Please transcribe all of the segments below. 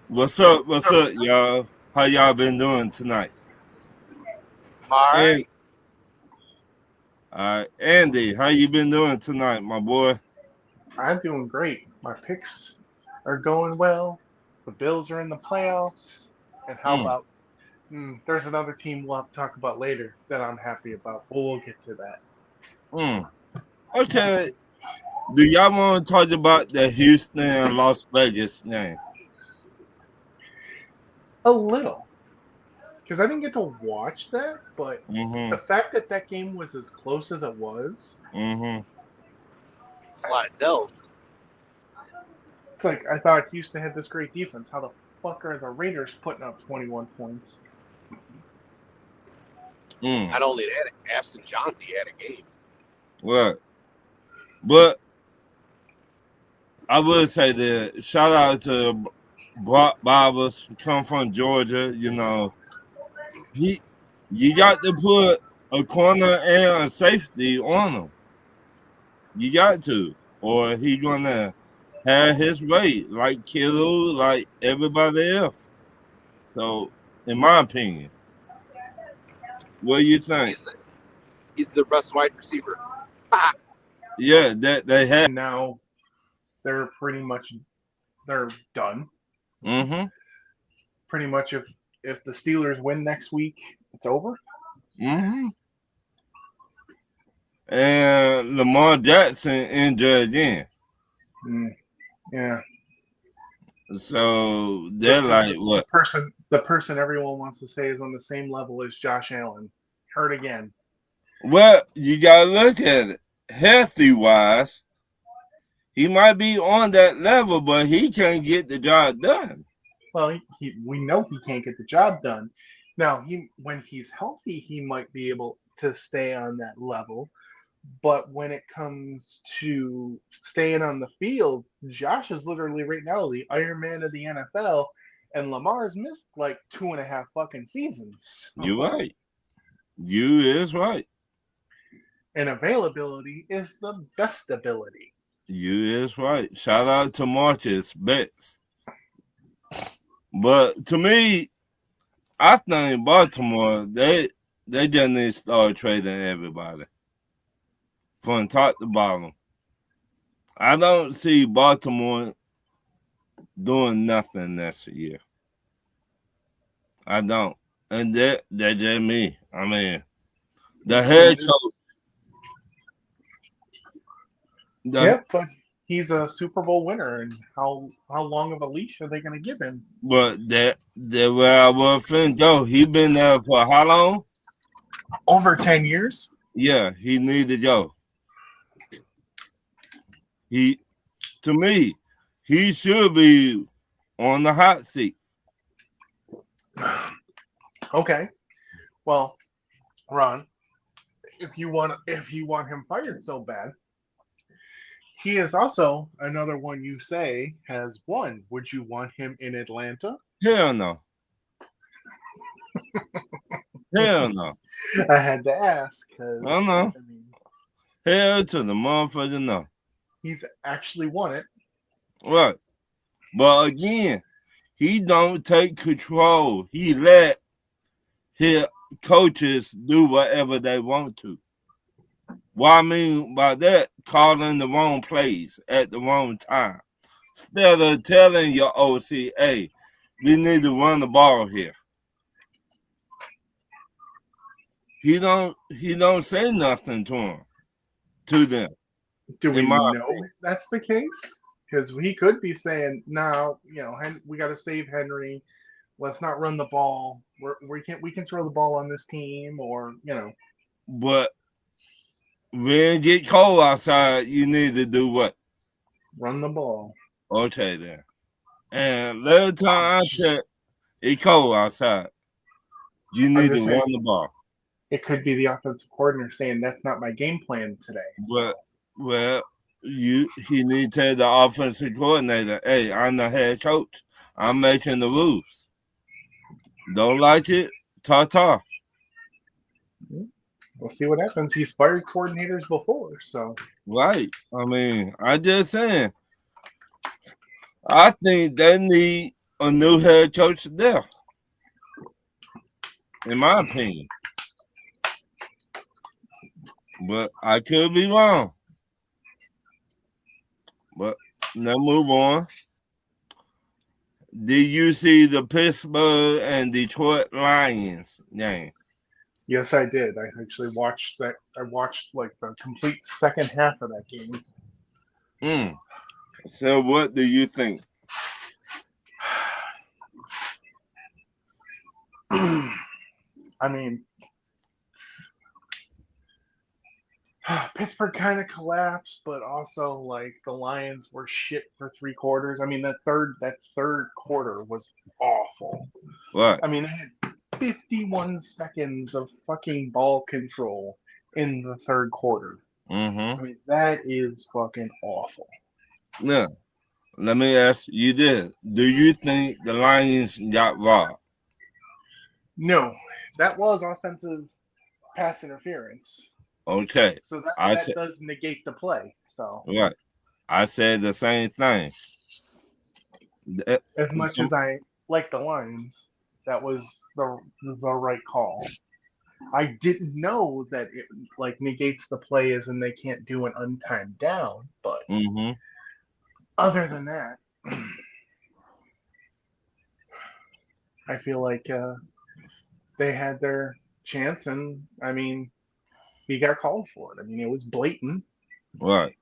What's up? What's up, y'all? How y'all been doing tonight? All And right. Andy, how you been doing tonight, my boy? I'm doing great. My picks are going well. The Bills are in the playoffs. And how Mm, about there's another team we'll have to talk about later that I'm happy about, but we'll get to that. mm. Okay. Do y'all want to talk about the Houston and Las Vegas game? A little, because I didn't get to watch that, but the Mm-hmm. fact that that game was as close as it was, Mm-hmm. A lot of tells. it's like I thought Houston had this great defense. How the fuck are the Raiders putting up 21 points? Mm. Not only that, Aston Johnson had a game. What? But I would say that shout out to Brock Bowers, come from Georgia. You know, you got to put a corner and a safety on him. You got to, or he gonna have his way, like Kittle, like everybody else. So, in my opinion, what do you think? He's the best wide receiver. Yeah, that they have. And now they're done. Mm-hmm. Pretty much, if the Steelers win next week, it's over. Mm-hmm. And Lamar Jackson injured again. Yeah. So they're like, what? The person everyone wants to say is on the same level as Josh Allen. Hurt again. Well, you gotta look at it. Healthy wise, he might be on that level, but he can't get the job done. Well, we know he can't get the job done. Now, when he's healthy, he might be able to stay on that level. But when it comes to staying on the field, Josh is literally right now the Iron Man of the NFL, and Lamar's missed like 2.5 fucking seasons. You right. You is right. And availability is the best ability. You is right. Shout out to Marcus Betts. But to me, I think Baltimore, they just need to start trading everybody. From top to bottom. I don't see Baltimore doing nothing next year. I don't. And that's just me. I mean, the head coach. Yep, but he's a Super Bowl winner, and how long of a leash are they going to give him? But that where I was finna go. He been there for how long? Over 10 years. Yeah, he needed to go. To me, he should be on the hot seat. Okay. Well, Ron, if you want him fired so bad, he is also another one you say has won. Would you want him in Atlanta? Hell no. Hell no. I had to ask because No, no. Hell to the motherfucker no. He's actually won it. Right. But again, he don't take control. He let his coaches do whatever they want to. What I mean by that, calling the wrong plays at the wrong time. Instead of telling your OC, hey, we need to run the ball here. He don't say nothing to them. Do we know that's the case? Because he could be saying, "No, we got to save Henry. Let's not run the ball. We can throw the ball on this team, or." But when it get cold outside, you need to do what? Run the ball. Okay, then. And last time I checked, it's cold outside. You need to run the ball. It could be the offensive coordinator saying that's not my game plan today. Well, he need to tell the offensive coordinator, hey, I'm the head coach. I'm making the rules. Don't like it? Ta-ta. We'll see what happens. He's fired coordinators before, so. Right. I mean, I just saying, I think they need a new head coach there. In my opinion. But I could be wrong. But let's move on. Did you see the Pittsburgh and Detroit Lions game? Yes, I did. I actually watched that. I watched like the complete second half of that game. So what do you think? I mean, Pittsburgh kind of collapsed, but also like the Lions were shit for 3 quarters. I mean, that third quarter was awful. What? I mean, they had 51 seconds of fucking ball control in the third quarter. Mm-hmm. I mean, that is fucking awful. Now, let me ask you this. Do you think the Lions got robbed? No, that was offensive pass interference. Okay. So that does negate the play. So right. I said the same thing. As much as I like the Lions, that was the right call. I didn't know that it like negates the play as in they can't do an untimed down, but other than that, I feel like they had their chance, and I mean, he got called for it. I mean, it was blatant. Right.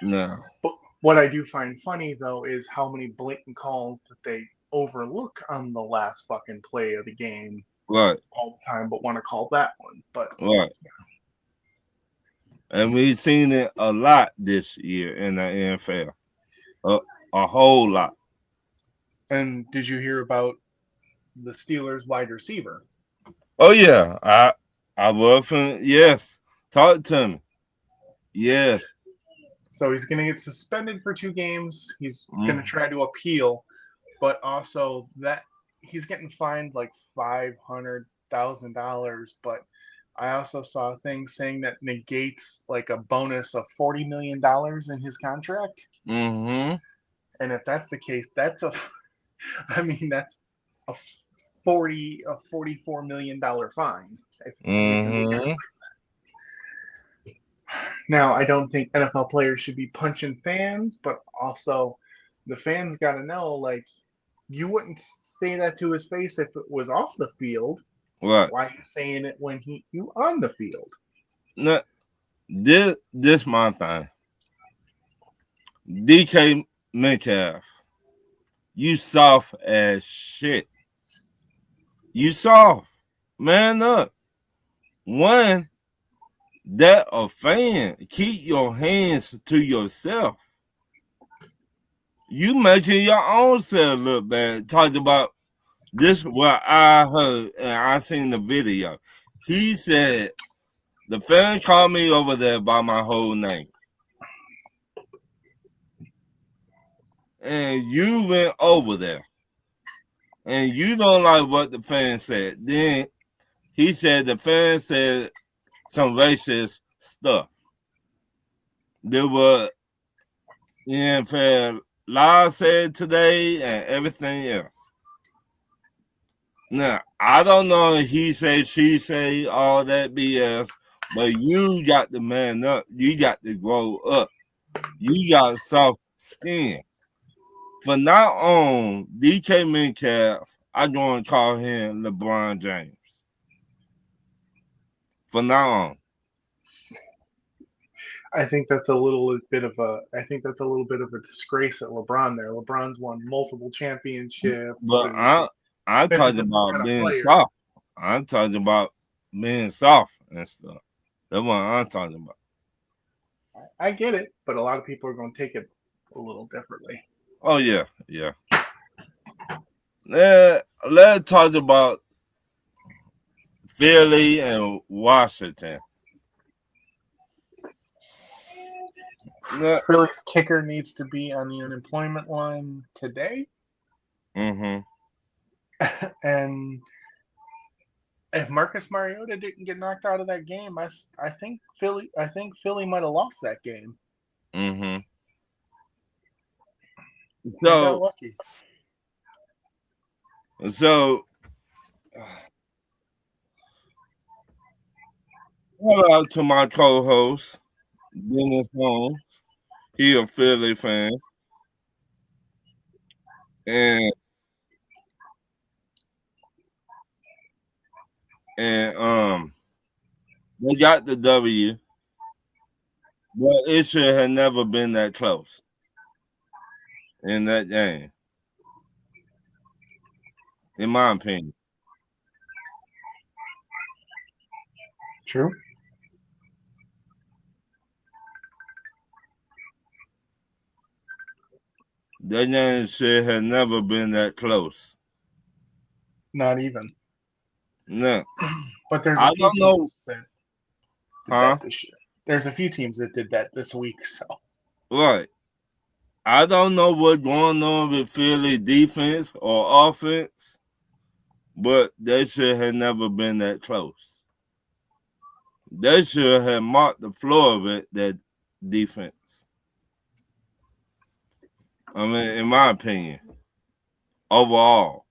No. But what I do find funny though is how many blatant calls that they overlook on the last fucking play of the game. Right. All the time, but want to call that one. But right. And we've seen it a lot this year in the NFL. A whole lot. And did you hear about the Steelers wide receiver? Oh yeah, I was yes. Talk to me. Yes. So he's going to get suspended for 2 games. He's going to try to appeal, but also that he's getting fined like $500,000. But I also saw things saying that negates like a bonus of $40 million in his contract. Mm-hmm. And if that's the case, that's a $44 million fine. Mm-hmm. Now, I don't think NFL players should be punching fans, but also the fans got to know, like, you wouldn't say that to his face if it was off the field. Right. Why are you saying it when you on the field? No, this my thing. DK Metcalf, you soft as shit. You soft. Man up. One, that a fan. Keep your hands to yourself. You making your own self look bad. Talked about this what I heard and I seen the video. He said the fan called me over there by my whole name. And you went over there. And you don't like what the fan said. Then he said the fan said some racist stuff. There were NFL Live said today and everything else. Now, I don't know if he say, she say, all that BS, but you got to man up. You got to grow up. You got soft skin. For now on, DK Metcalf, I'm going to call him LeBron James. For now on. I think that's a little bit of a disgrace at LeBron there. LeBron's won multiple championships. But I'm talking about being soft. I'm talking about being soft and stuff. That's what I'm talking about. I get it, but a lot of people are going to take it a little differently. Oh, yeah. Let's talk about Philly and Washington. Philly's kicker needs to be on the unemployment line today. Mm-hmm. And if Marcus Mariota didn't get knocked out of that game, I think Philly might have lost that game. Mm-hmm. So lucky. So hello out to my co-host, Dennis Holmes. He a Philly fan. And they got the W, but it should have never been that close in that game, in my opinion. True. That game should have never been that close. Not even. No. But there's a few teams that did that this year. There's a few teams that did that this week, so. Right. I don't know what's going on with Philly defense or offense, but they should have never been that close. They should have marked the floor of it, that defense. I mean, in my opinion, overall,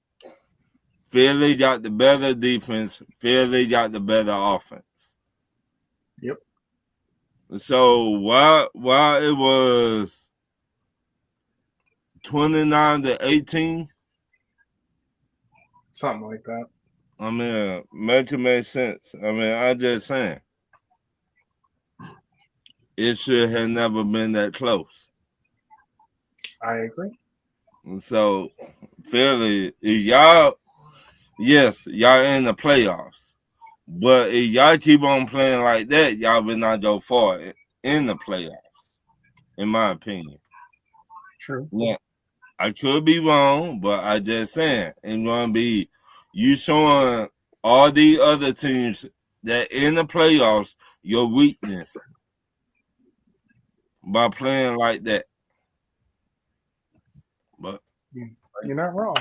Philly got the better defense. Philly got the better offense. Yep. So while it was 29-18, something like that. I mean, make it make sense. I mean, I just saying, it should have never been that close. I agree. So, Philly, y'all in the playoffs. But if y'all keep on playing like that, y'all will not go far in the playoffs, in my opinion. True. Yeah, I could be wrong, but I just saying it's going to be you showing all the other teams that in the playoffs your weakness by playing like that. But you're not wrong.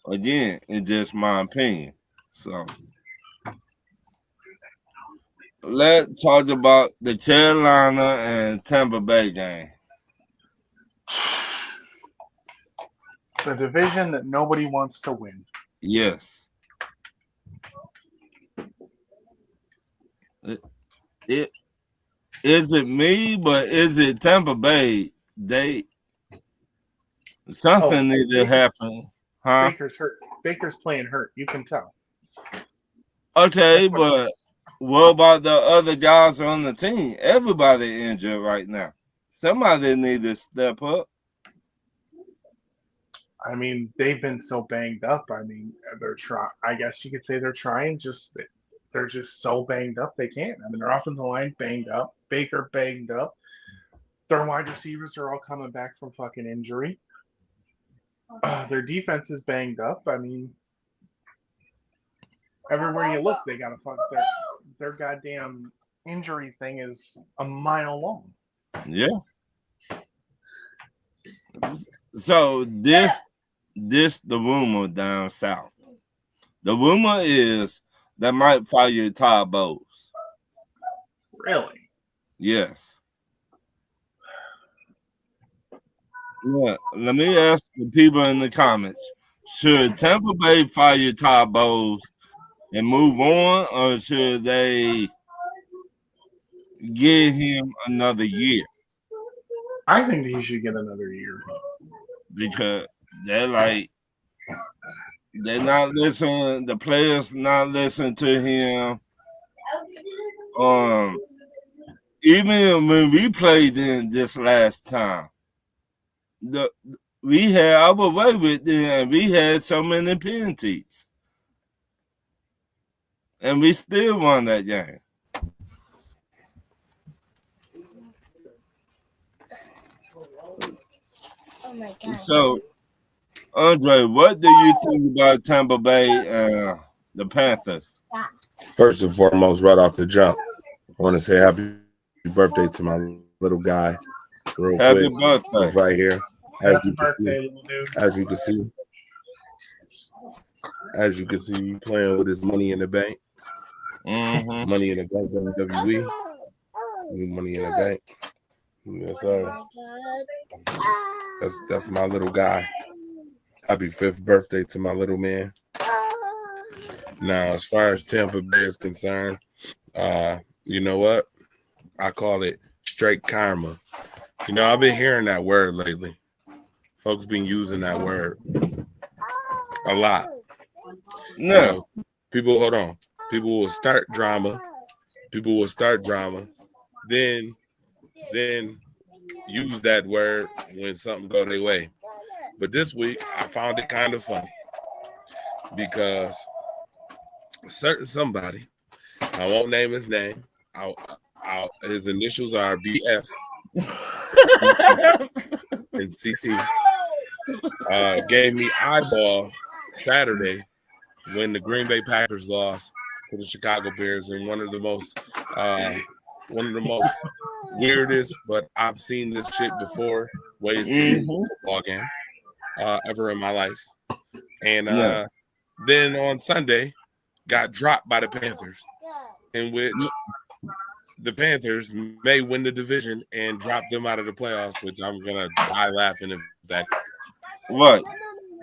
Again, it's just my opinion. So let's talk about the Carolina and Tampa Bay game. The division that nobody wants to win. Yes. Is it me, but is it Tampa Bay? Something needs to happen. Huh? Baker's hurt. Baker's playing hurt. You can tell. Okay, but what about the other guys on the team? Everybody injured right now. Somebody need to step up. I mean, they've been so banged up. I mean, they're trying. I guess you could say they're trying. Just they're just so banged up they can't. I mean, their offensive line banged up, Baker banged up. Their wide receivers are all coming back from fucking injury. Their defense is banged up. I mean, everywhere you look, they got a fuck. Their goddamn injury thing is a mile long. Yeah. So this the rumor down south. The rumor is they might fire Todd Bowles. Really? Yes. Yeah. Let me ask the people in the comments: should Tampa Bay fire Todd Bowles and move on, or should they give him another year? I think he should get another year. Because they're not listening. The players not listening to him. Even when we played in this last time, we had our way with them, and we had so many penalties, and we still won that game. Oh my God. So, Andre, what do you think about Tampa Bay and the Panthers? First and foremost, right off the jump, I want to say happy birthday to my little guy. Real Happy quick, birthday. He's right here. Happy birthday, little dude. As you can see, he playing with his money in the bank. Mm-hmm. Money in the bank, WWE. New money in the bank. Yes, sir. That's my little guy. Happy 5th birthday to my little man. Now, as far as Tampa Bay is concerned, you know what? I call it straight karma. You know, I've been hearing that word lately. Folks been using that word a lot. No. You know, people, hold on. People will start drama. Then use that word when something go their way. But this week, I found it kind of funny because a certain somebody, I won't name his name. His initials are BF and CT. Gave me eyeballs Saturday when the Green Bay Packers lost to the Chicago Bears in one of the most weirdest, but I've seen this shit before, ways to lose a football game ever in my life. And then on Sunday, got dropped by the Panthers, in which the Panthers may win the division and drop them out of the playoffs, which I'm going to die laughing if that. What?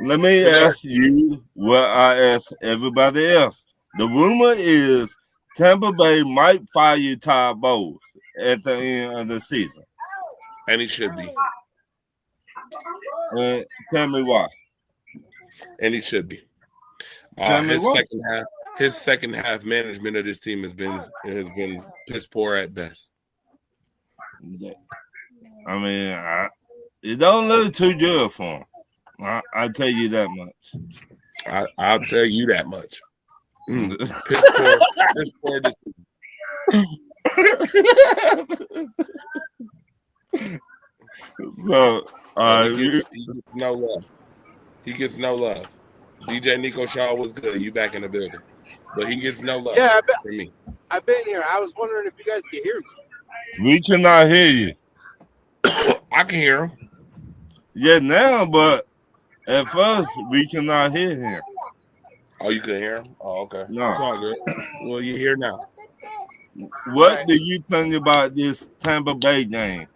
Let me ask you what I ask everybody else. The rumor is Tampa Bay might fire Todd Bowles at the end of the season. And he should be. Tell me why. And he should be. His second half management of this team has been piss poor at best. I mean, it don't look too good for him. I'll tell you that much. I'll tell you that much. Piss poor this season. So he gets no love. He gets no love. DJ Nico Shaw was good. You back in the building. But he gets no love for me. I've been here. I was wondering if you guys can hear me. We cannot hear you. I can hear him. Yeah, now, but at first we cannot hear him. Oh, you can hear him? Oh, okay. No. It's all good. Well, you're here now. What do you think about this Tampa Bay game,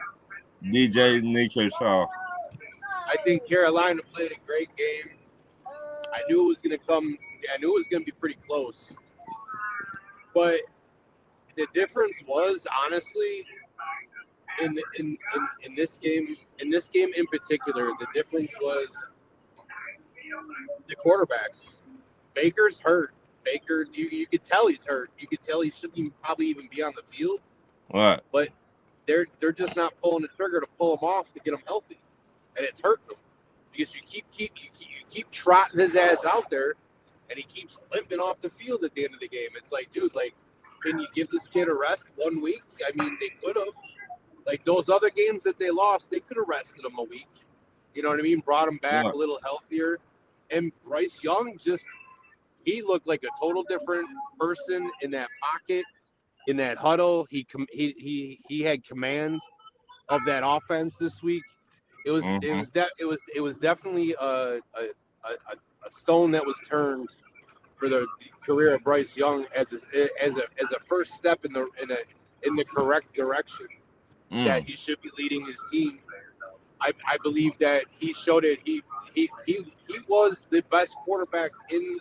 DJ Nico Shaw? I think Carolina played a great game. I knew it was going to come. I knew it was going to be pretty close. But the difference was, honestly, in this game in particular, the difference was the quarterbacks. Baker's hurt. Baker, you could tell he's hurt. You could tell he shouldn't probably even be on the field. Right. But they're just not pulling the trigger to pull him off to get him healthy, and it's hurting him because you keep trotting his ass out there, and he keeps limping off the field at the end of the game. It's like, dude, like, can you give this kid a rest 1 week? I mean, they could have. Like, those other games that they lost, they could have rested him a week. You know what I mean? Brought him back a little healthier. And Bryce Young he looked like a total different person in that pocket, in that huddle. He had command of that offense this week. It was definitely a stone that was turned for the career of Bryce Young as a first step in the correct direction that he should be leading his team. I believe that he showed it. He was the best quarterback in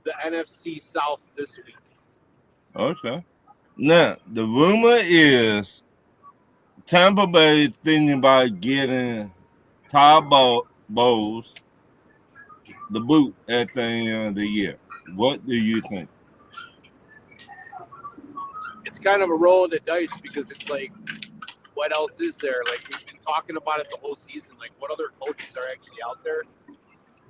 the NFC South this week. Okay. Now the rumor is Tampa Bay is thinking about getting Todd Bowles the boot at the end of the year. What do you think? It's kind of a roll of the dice because it's like, what else is there? Like, we've been talking about it the whole season. Like, what other coaches are actually out there?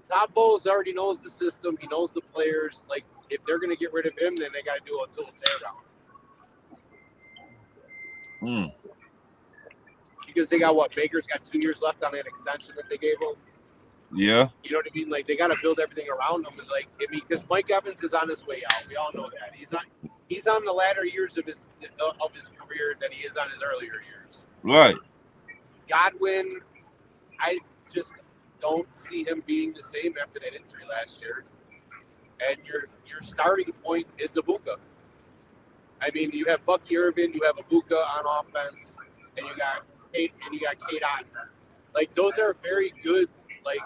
Todd Bowles already knows the system. He knows the players. Like, if they're going to get rid of him, then they got to do a total teardown. Because they got Baker's got 2 years left on that extension that they gave him. Yeah. You know what I mean? Like, they got to build everything around him. And like, I mean, because Mike Evans is on his way out. We all know that. He's on the latter years of his career than he is on his earlier years. Right. Godwin, I just don't see him being the same after that injury last year. And your starting point is Ibuka. I mean, you have Bucky Irvin, you have Ibuka on offense, and you got Cade Otton. Like, those are very good, like,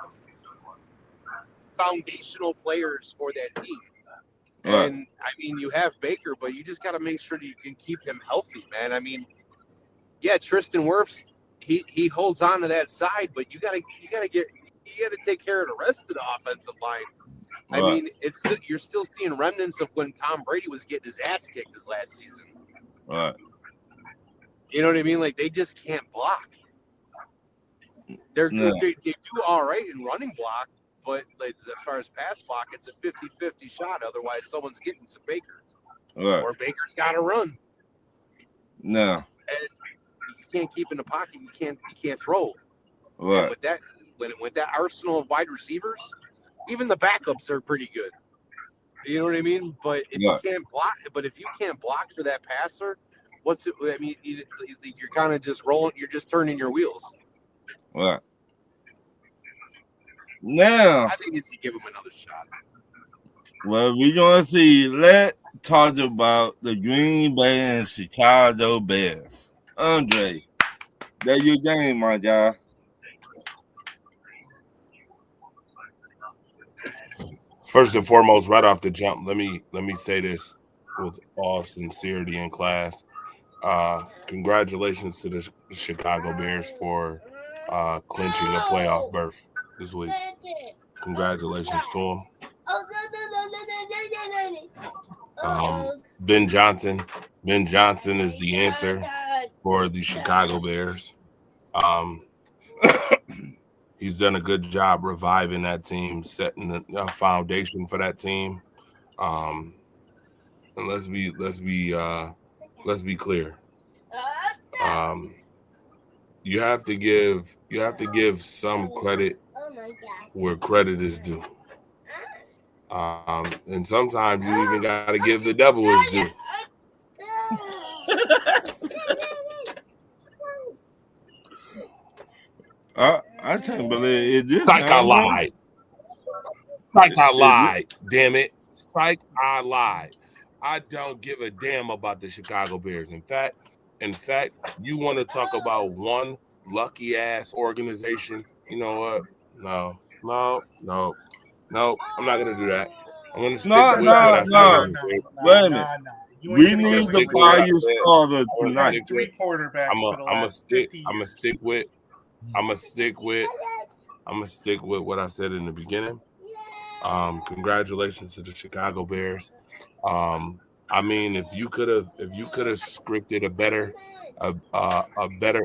foundational players for that team. Right. And I mean, you have Baker, but you just got to make sure that you can keep him healthy, man. I mean, yeah, Tristan Wirfs, he holds on to that side, but you gotta take care of the rest of the offensive line. I mean, you're still seeing remnants of when Tom Brady was getting his ass kicked this last season. Right. You know what I mean? Like, they just can't block. They do all right in running block, but like, as far as pass block, it's a 50-50 shot. Otherwise, someone's getting to Baker. Right. Or Baker's got to run. No. And you can't keep in the pocket. You can't throw. Right. And with that arsenal of wide receivers, even the backups are pretty good. You know what I mean? But if you can't block for that passer, what's it? I mean, you're kind of just rolling. You're just turning your wheels. Right. Now, I think you should give him another shot. Well, we're gonna see. Let's talk about the Green Bay and Chicago Bears. Andre, that's your game, my guy. First and foremost, right off the jump, let me say this with all sincerity in class. Congratulations to the Chicago Bears for clinching a playoff berth this week. Congratulations to them. Ben Johnson is the answer for the Chicago Bears. He's done a good job reviving that team, setting a foundation for that team. And let's be clear. You have to give some credit where credit is due. And sometimes you even got to give the devil his due. I can't believe it. Just Psych, I lied. Damn it. Psych, I lied. I don't give a damn about the Chicago Bears. In fact, you want to talk about one lucky ass organization? You know what? No. I'm not gonna do that. I'm gonna stick with what I said. Wait a minute. We need the fire starter tonight. 3 quarterbacks. I'm gonna stick with what I said in the beginning. Congratulations to the Chicago Bears. I mean, if you could have scripted a better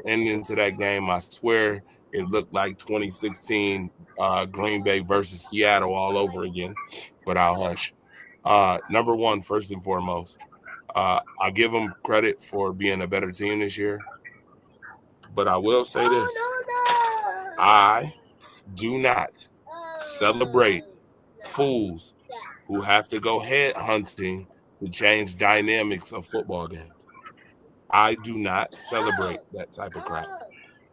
ending to that game, I swear it looked like 2016 Green Bay versus Seattle all over again. but I'll hush. Number one, first and foremost, I give them credit for being a better team this year. But I will say this. I do not celebrate fools who have to go head hunting to change dynamics of football games. I do not celebrate that type of crap.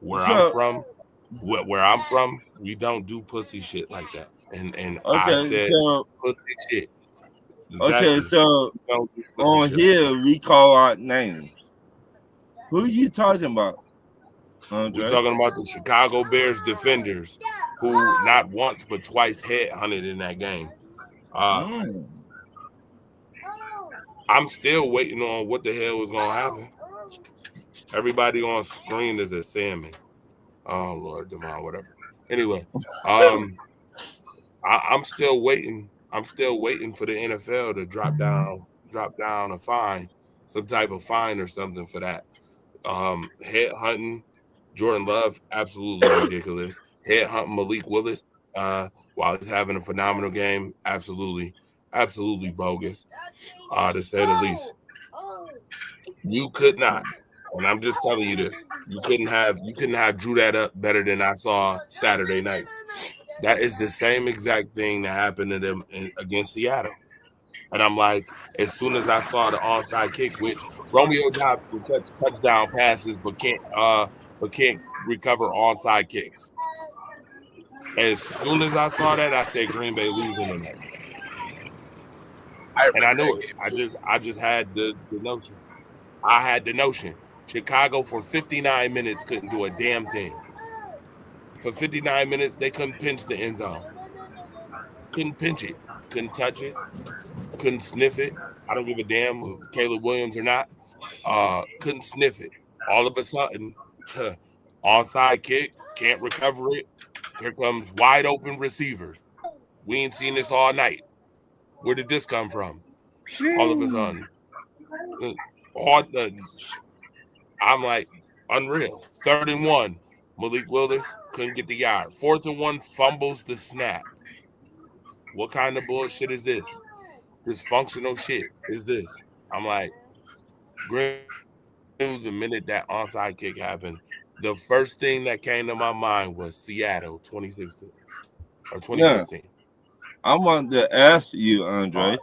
Where I'm from, we don't do pussy shit like that. And I said pussy shit. Okay, so on here we call out names. Who are you talking about, Andre? We're talking about the Chicago Bears defenders who not once but twice headhunted in that game. I'm still waiting on what the hell was going to happen. Everybody on screen is a salmon. Oh, Lord, Devon, whatever. Anyway, I'm still waiting. I'm still waiting for the NFL to drop down a fine, some type of fine or something for that. Head hunting Jordan Love, absolutely ridiculous. Head hunting Malik Willis while he's having a phenomenal game, absolutely bogus, to say the least. You could not, and I'm just telling you this, you couldn't have drew that up better than I saw Saturday night. That is the same exact thing that happened to them against Seattle. And I'm like, as soon as I saw the onside kick, which Romeo Doubs can catch touchdown passes, but can't recover onside kicks. As soon as I saw that, I said Green Bay losing in that. And I knew it. I just had the notion. I had the notion. Chicago for 59 minutes couldn't do a damn thing. For 59 minutes, they couldn't pinch the end zone. Couldn't pinch it. Couldn't touch it. Couldn't sniff it. I don't give a damn if Caleb Williams or not. Couldn't sniff it. All of a sudden, onside kick, can't recover it. Here comes wide open receiver. We ain't seen this all night. Where did this come from? All of a sudden. I'm like, unreal. 3rd and 1. Malik Willis couldn't get the yard. 4th and 1, fumbles the snap. What kind of bullshit is this? Dysfunctional shit is this? I'm like, the minute that onside kick happened, the first thing that came to my mind was Seattle 2016 or 2015. Yeah. I want to ask you, Andre.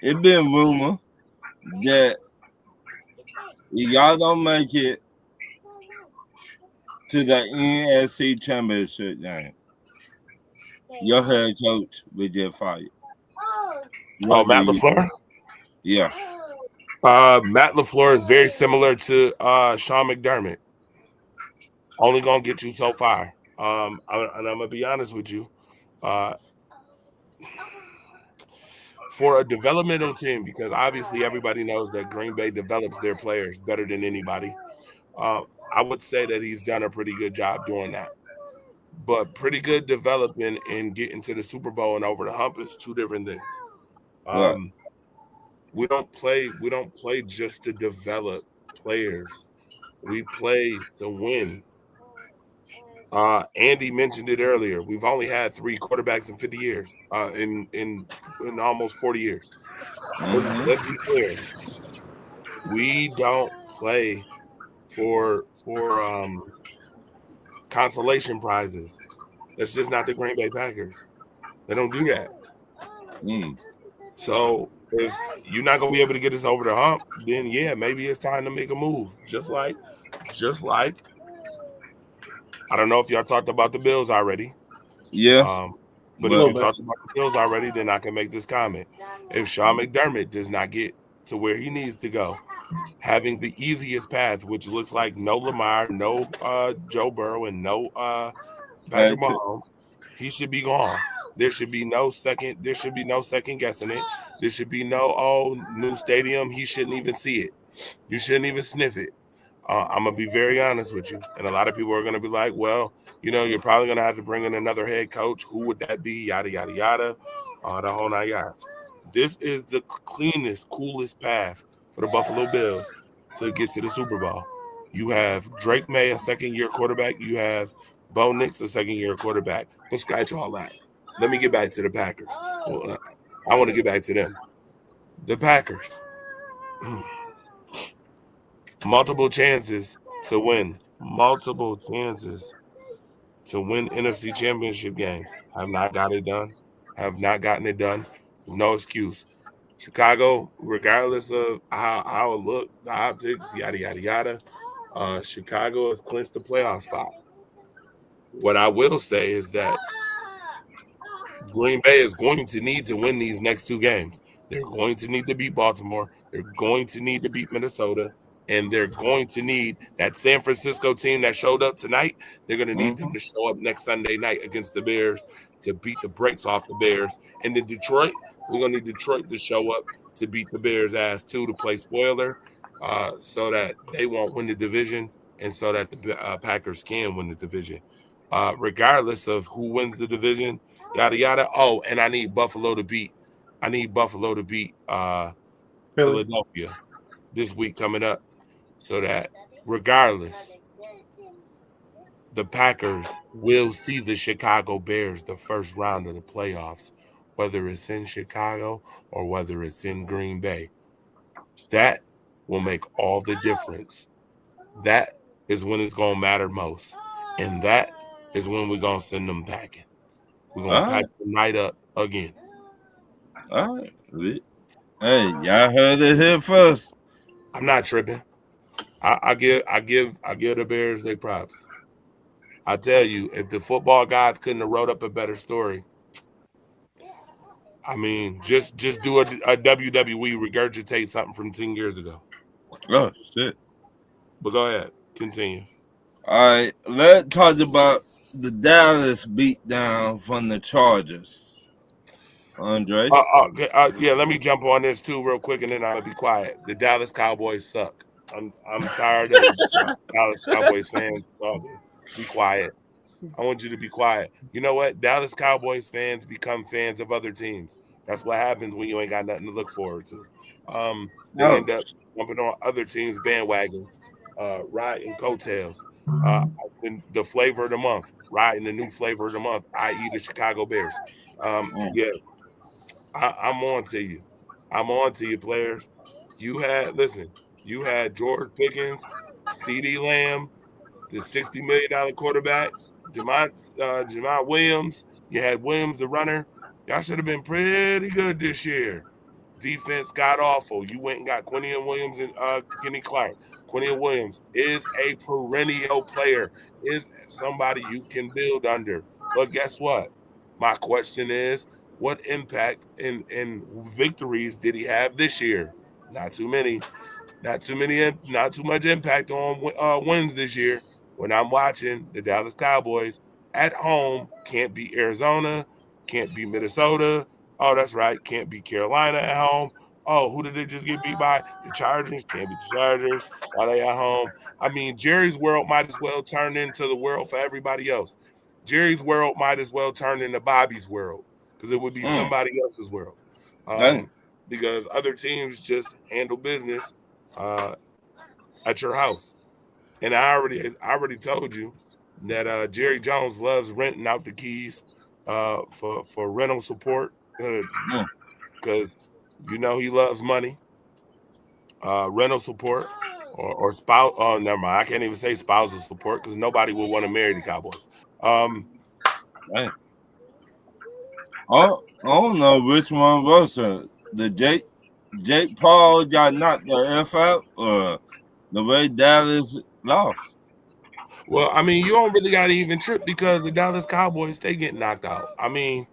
It's been rumored that if y'all don't make it to the NFC Championship game, your head coach will get fired. Matt LaFleur? Yeah. Matt LaFleur is very similar to Sean McDermott. Only gonna get you so far. And I'm gonna be honest with you. For a developmental team, because obviously everybody knows that Green Bay develops their players better than anybody. I would say that he's done a pretty good job doing that. But pretty good development and getting to the Super Bowl and over the hump is two different things. We don't play just to develop players. We play to win. Andy mentioned it earlier. We've only had 3 quarterbacks in 50 years, in almost 40 years. Let's be clear. We don't play for consolation prizes. That's just not the Green Bay Packers. They don't do that. So if you're not gonna be able to get us over the hump, then yeah, maybe it's time to make a move. Just like I don't know if y'all talked about the Bills already. Yeah. But if you talked about the Bills already, then I can make this comment. If Sean McDermott does not get to where he needs to go, having the easiest path, which looks like no Lamar, no Joe Burrow, and no Patrick Mahomes, he should be gone. There should be no second guessing it. There should be no new stadium. He shouldn't even see it. You shouldn't even sniff it. I'm gonna be very honest with you, and a lot of people are gonna be like, "Well, you're probably gonna have to bring in another head coach. Who would that be? Yada yada yada, the whole 9 yards." This is the cleanest, coolest path for the Buffalo Bills to get to the Super Bowl. You have Drake May, a second-year quarterback. You have Bo Nix, a second-year quarterback. But scratch all that. let me get back to the Packers. Well, I want to get back to them. The Packers. Multiple chances to win. Multiple chances to win NFC championship games. Have not got it done. Have not gotten it done. No excuse. Chicago, regardless of how it looked, the optics, yada, yada, yada, Chicago has clinched the playoff spot. What I will say is that Green Bay is going to need to win these next two games. They're going to need to beat Baltimore. They're going to need to beat Minnesota. And they're going to need that San Francisco team that showed up tonight. They're going to need them to show up next Sunday night against the Bears to beat the brakes off the Bears. And in Detroit, we're going to need Detroit to show up to beat the Bears' ass too, to play spoiler, so that they won't win the division and so that the Packers can win the division. Regardless of who wins the division, yada, yada. Oh, and I need Buffalo to beat Philadelphia this week coming up. So that regardless, the Packers will see the Chicago Bears the first round of the playoffs, whether it's in Chicago or whether it's in Green Bay. That will make all the difference. That is when it's going to matter most. And that is when we're going to send them packing. We're going to pack them right up again. All right. Hey, y'all heard it here first. I'm not tripping. I give the Bears their props. I tell you, if the football guys couldn't have wrote up a better story, I mean, just do a WWE regurgitate something from 10 years ago. Oh shit! But go ahead, continue. All right, let's talk about the Dallas beatdown from the Chargers. Andre? Yeah, let me jump on this too real quick, and then I'll be quiet. The Dallas Cowboys suck. I'm tired of Dallas Cowboys fans talking. Be quiet. I want you to be quiet. You know what? Dallas Cowboys fans become fans of other teams. That's what happens when you ain't got nothing to look forward to. They end up jumping on other teams' bandwagons, riding coattails. The flavor of the month, riding the new flavor of the month, i.e. the Chicago Bears. Yeah, I'm on to you. I'm on to you, players. You had George Pickens, CeeDee Lamb, the $60 million quarterback, Jamont Williams. You had Williams, the runner. Y'all should have been pretty good this year. Defense got awful. You went and got Quinion Williams and Kenny Clark. Quinion Williams is a perennial player, is somebody you can build under. But guess what? My question is, what impact and victories did he have this year? Not too many. Not too much impact on wins this year. When I'm watching the Dallas Cowboys at home, can't beat Arizona, can't beat Minnesota. Oh, that's right, can't beat Carolina at home. Oh, who did they just get beat by? The Chargers. Can't beat the Chargers while they at home. I mean, Jerry's world might as well turn into the world for everybody else. Jerry's world might as well turn into Bobby's world because it would be somebody else's world. Because other teams just handle business at your house. And I already told you that Jerry Jones loves renting out the keys for rental support because you know he loves money. Rental support or spouse. Oh, never mind. I can't even say spousal support because nobody will want to marry the Cowboys. Right. I don't know which one was the Jake Paul got knocked the F out or the way Dallas lost. Well, I mean, you don't really got to even trip because the Dallas Cowboys, they get knocked out. I mean,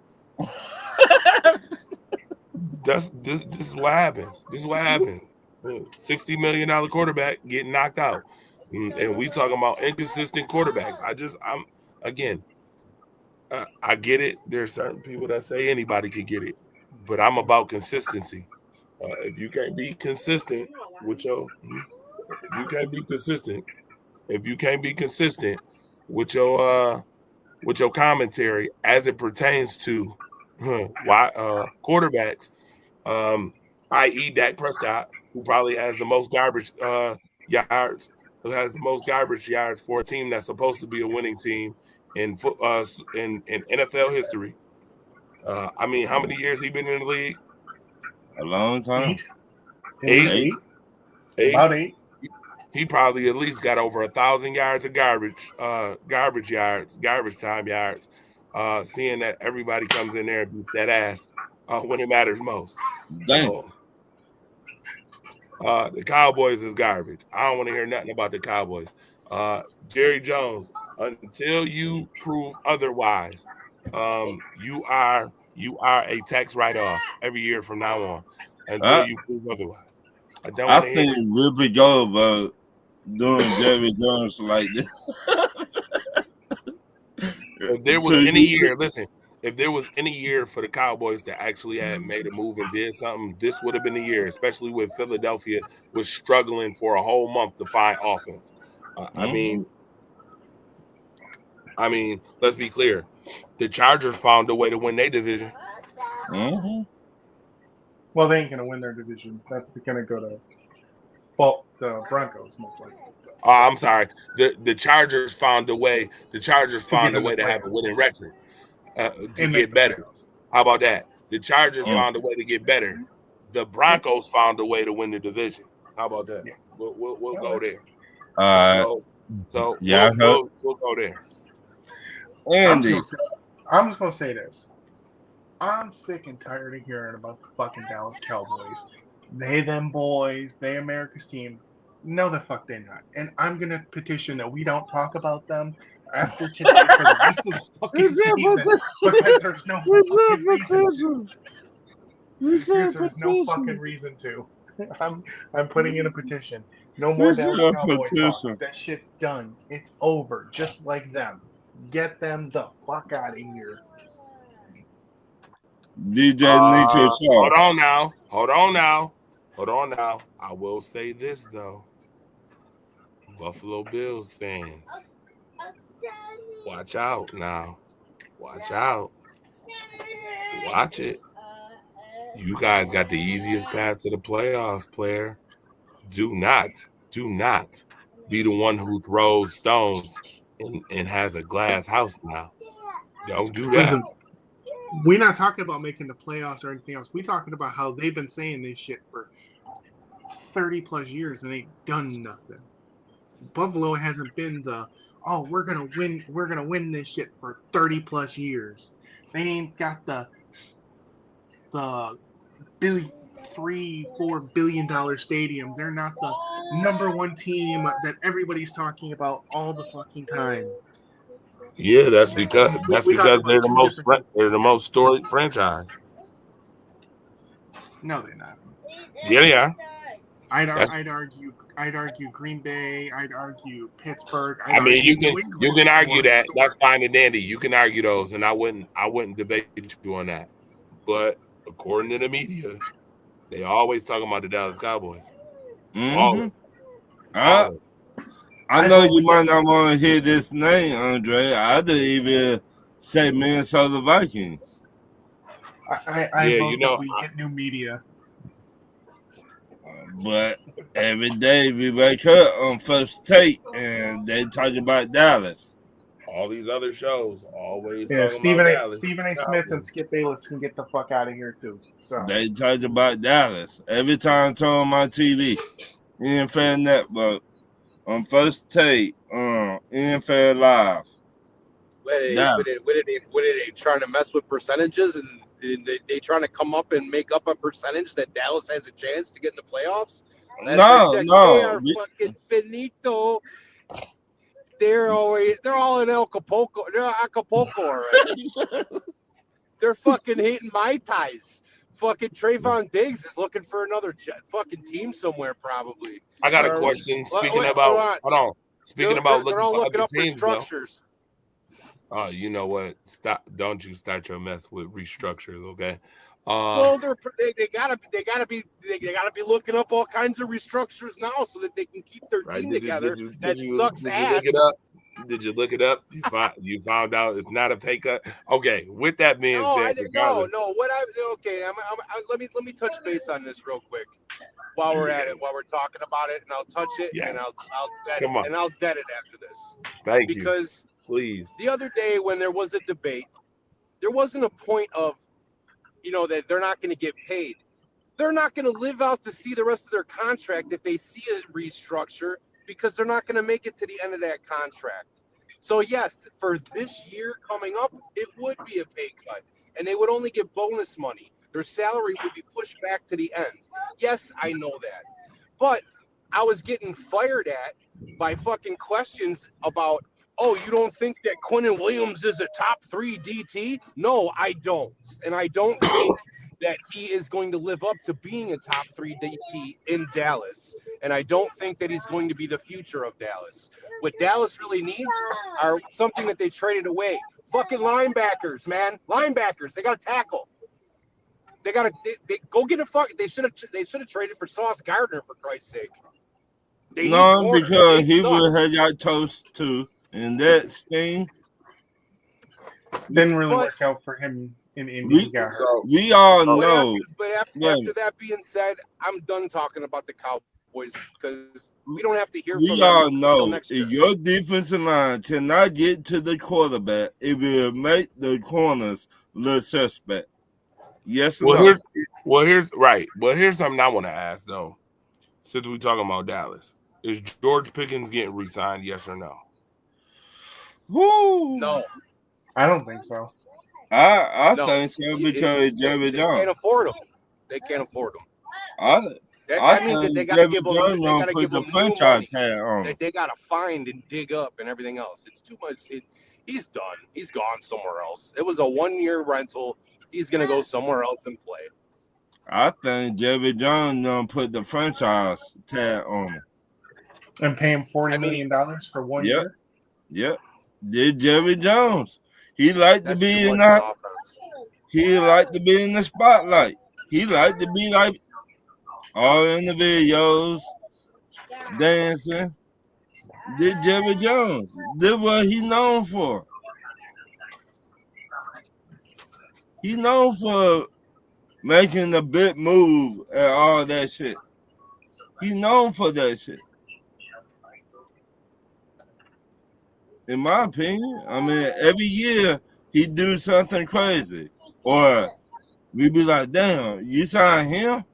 this is what happens. This is what happens. $60 million quarterback getting knocked out. And we talking about inconsistent quarterbacks. I get it. There's certain people that say anybody could get it, but I'm about consistency. If you can't be consistent with your commentary as it pertains to quarterbacks, i.e. Dak Prescott, who probably has the most garbage yards, for a team that's supposed to be a winning team in NFL history. I mean, how many years he been in the league? A long time. 8? About 8. He probably at least got over 1,000 yards of garbage time yards. Seeing that everybody comes in there and beats that ass when it matters most. Dang. So, the Cowboys is garbage. I don't want to hear nothing about the Cowboys. Jerry Jones, until you prove otherwise, you are a tax write-off every year from now on. Until you prove otherwise. I don't I want to hear think we'll be good about doing Jerry Jones like this. If there was any year, listen, if there was any year for the Cowboys that actually had made a move and did something, this would have been the year, especially with Philadelphia was struggling for a whole month to find offense. I mean, let's be clear. The Chargers found a way to win their division. Mm-hmm. Well, they ain't gonna win their division. That's gonna go to the Broncos most likely. I'm sorry. The Chargers found a way. The Chargers found a way to have a winning record to get better. How about that? The Chargers found a way to get better. The Broncos found a way to win the division. How about that? Yeah. We'll go there. So we'll go there. Andy, I'm just gonna say this. I'm sick and tired of hearing about the fucking Dallas Cowboys. They them boys, they America's team. No, the fuck they're not. And I'm gonna petition that we don't talk about them after today for the rest of the fucking season because there's no fucking reason to. Because there's no fucking reason to. I'm putting in a petition. No more Dallas Cowboys talk. That shit's done. It's over. Just like them. Get them the fuck out of here. DJ Nature Show. Hold on now. I will say this though. Buffalo Bills fans. Watch out now. Watch out. Watch it. You guys got the easiest path to the playoffs, player. Do not be the one who throws stones and has a glass house now. Don't do that. Listen, we're not talking about making the playoffs or anything else. We're talking about how they've been saying this shit for 30 plus years and ain't done nothing. Buffalo hasn't been we're gonna win this shit for 30 plus years. They ain't got the $3-4 billion stadium. They're not the number one team that everybody's talking about all the fucking time. Yeah, that's because they're the most storied franchise. No, they're not. Yeah, they are. I'd argue Green Bay. I'd argue Pittsburgh. You can argue that. That's fine and dandy. You can argue those, and I wouldn't debate you on that. But according to the media, they always talking about the Dallas Cowboys. Mm-hmm. I know you might not want to hear this name, Andre. I didn't even say Minnesota Vikings. We get new media. But every day we wake up on First Take and they talk about Dallas. All these other shows always Stephen about A. Dallas. Stephen A. Smith and Skip Bayless can get the fuck out of here too. So they talk about Dallas every time I turn on my TV. NFL Network on First Take NFL Live. What are they trying to mess with percentages and they trying to come up and make up a percentage that Dallas has a chance to get in the playoffs? No. They are fucking finito. They're all in Acapulco. They're Acapulco already. They're fucking hating Mai Tais. Fucking Trayvon Diggs is looking for another fucking team somewhere, probably. I got a question. Speaking about looking up teams, restructures. Oh, you know what? Stop! Don't you start your mess with restructures, okay? Well, they gotta be looking up all kinds of restructures now so that they can keep their team together. That sucks ass. Did you look it up? You found out it's not a pay cut. Okay, with that being said, no. Let me touch base on this real quick while we're at it, while we're talking about it, and I'll touch it and I'll dead it after this. Thank you. Because please, the other day when there was a debate, there wasn't a point of that they're not going to get paid. They're not going to live out to see the rest of their contract if they see a restructure because they're not going to make it to the end of that contract. So, yes, for this year coming up, it would be a pay cut, and they would only get bonus money. Their salary would be pushed back to the end. Yes, I know that. But I was getting fired at by fucking questions about, oh, you don't think that Quinnen Williams is a top 3 DT? No, I don't. And I don't think that he is going to live up to being a top 3 DT in Dallas. And I don't think that he's going to be the future of Dallas. What Dallas really needs are something that they traded away. Fucking linebackers, man. Linebackers. They got to tackle. They got to they go get a fuck. They should have traded for Sauce Gardner, for Christ's sake. No, because he would have got toast too. And that scheme didn't really work out for him in Indy. We all know. But after that being said, I'm done talking about the Cowboys because we don't have to hear from them. We all know if your defensive line cannot get to the quarterback, it will make the corners look suspect. Yes or no? Here's something I want to ask though. Since we're talking about Dallas, is George Pickens getting re-signed? Yes or no? Woo. No, I don't think so. I think so because Jerry Jones. They can't afford him. They can't afford him. I means that they got to give him the franchise tag on. They got to find and dig up and everything else. It's too much. He's done. He's gone somewhere else. It was a 1-year rental. He's gonna go somewhere else and play. I think Jerry Jones gonna put the franchise tag on him and pay him $40 million for 1 year. Yep. Did Jerry Jones? He liked to be in the. He liked to be in the spotlight. He liked to be like all in the videos, dancing. Did Jerry Jones? Did what he known for. He known for making a big move and all that shit. He known for that shit. In my opinion, I mean, every year he do something crazy. Or we be like, damn, you sign him?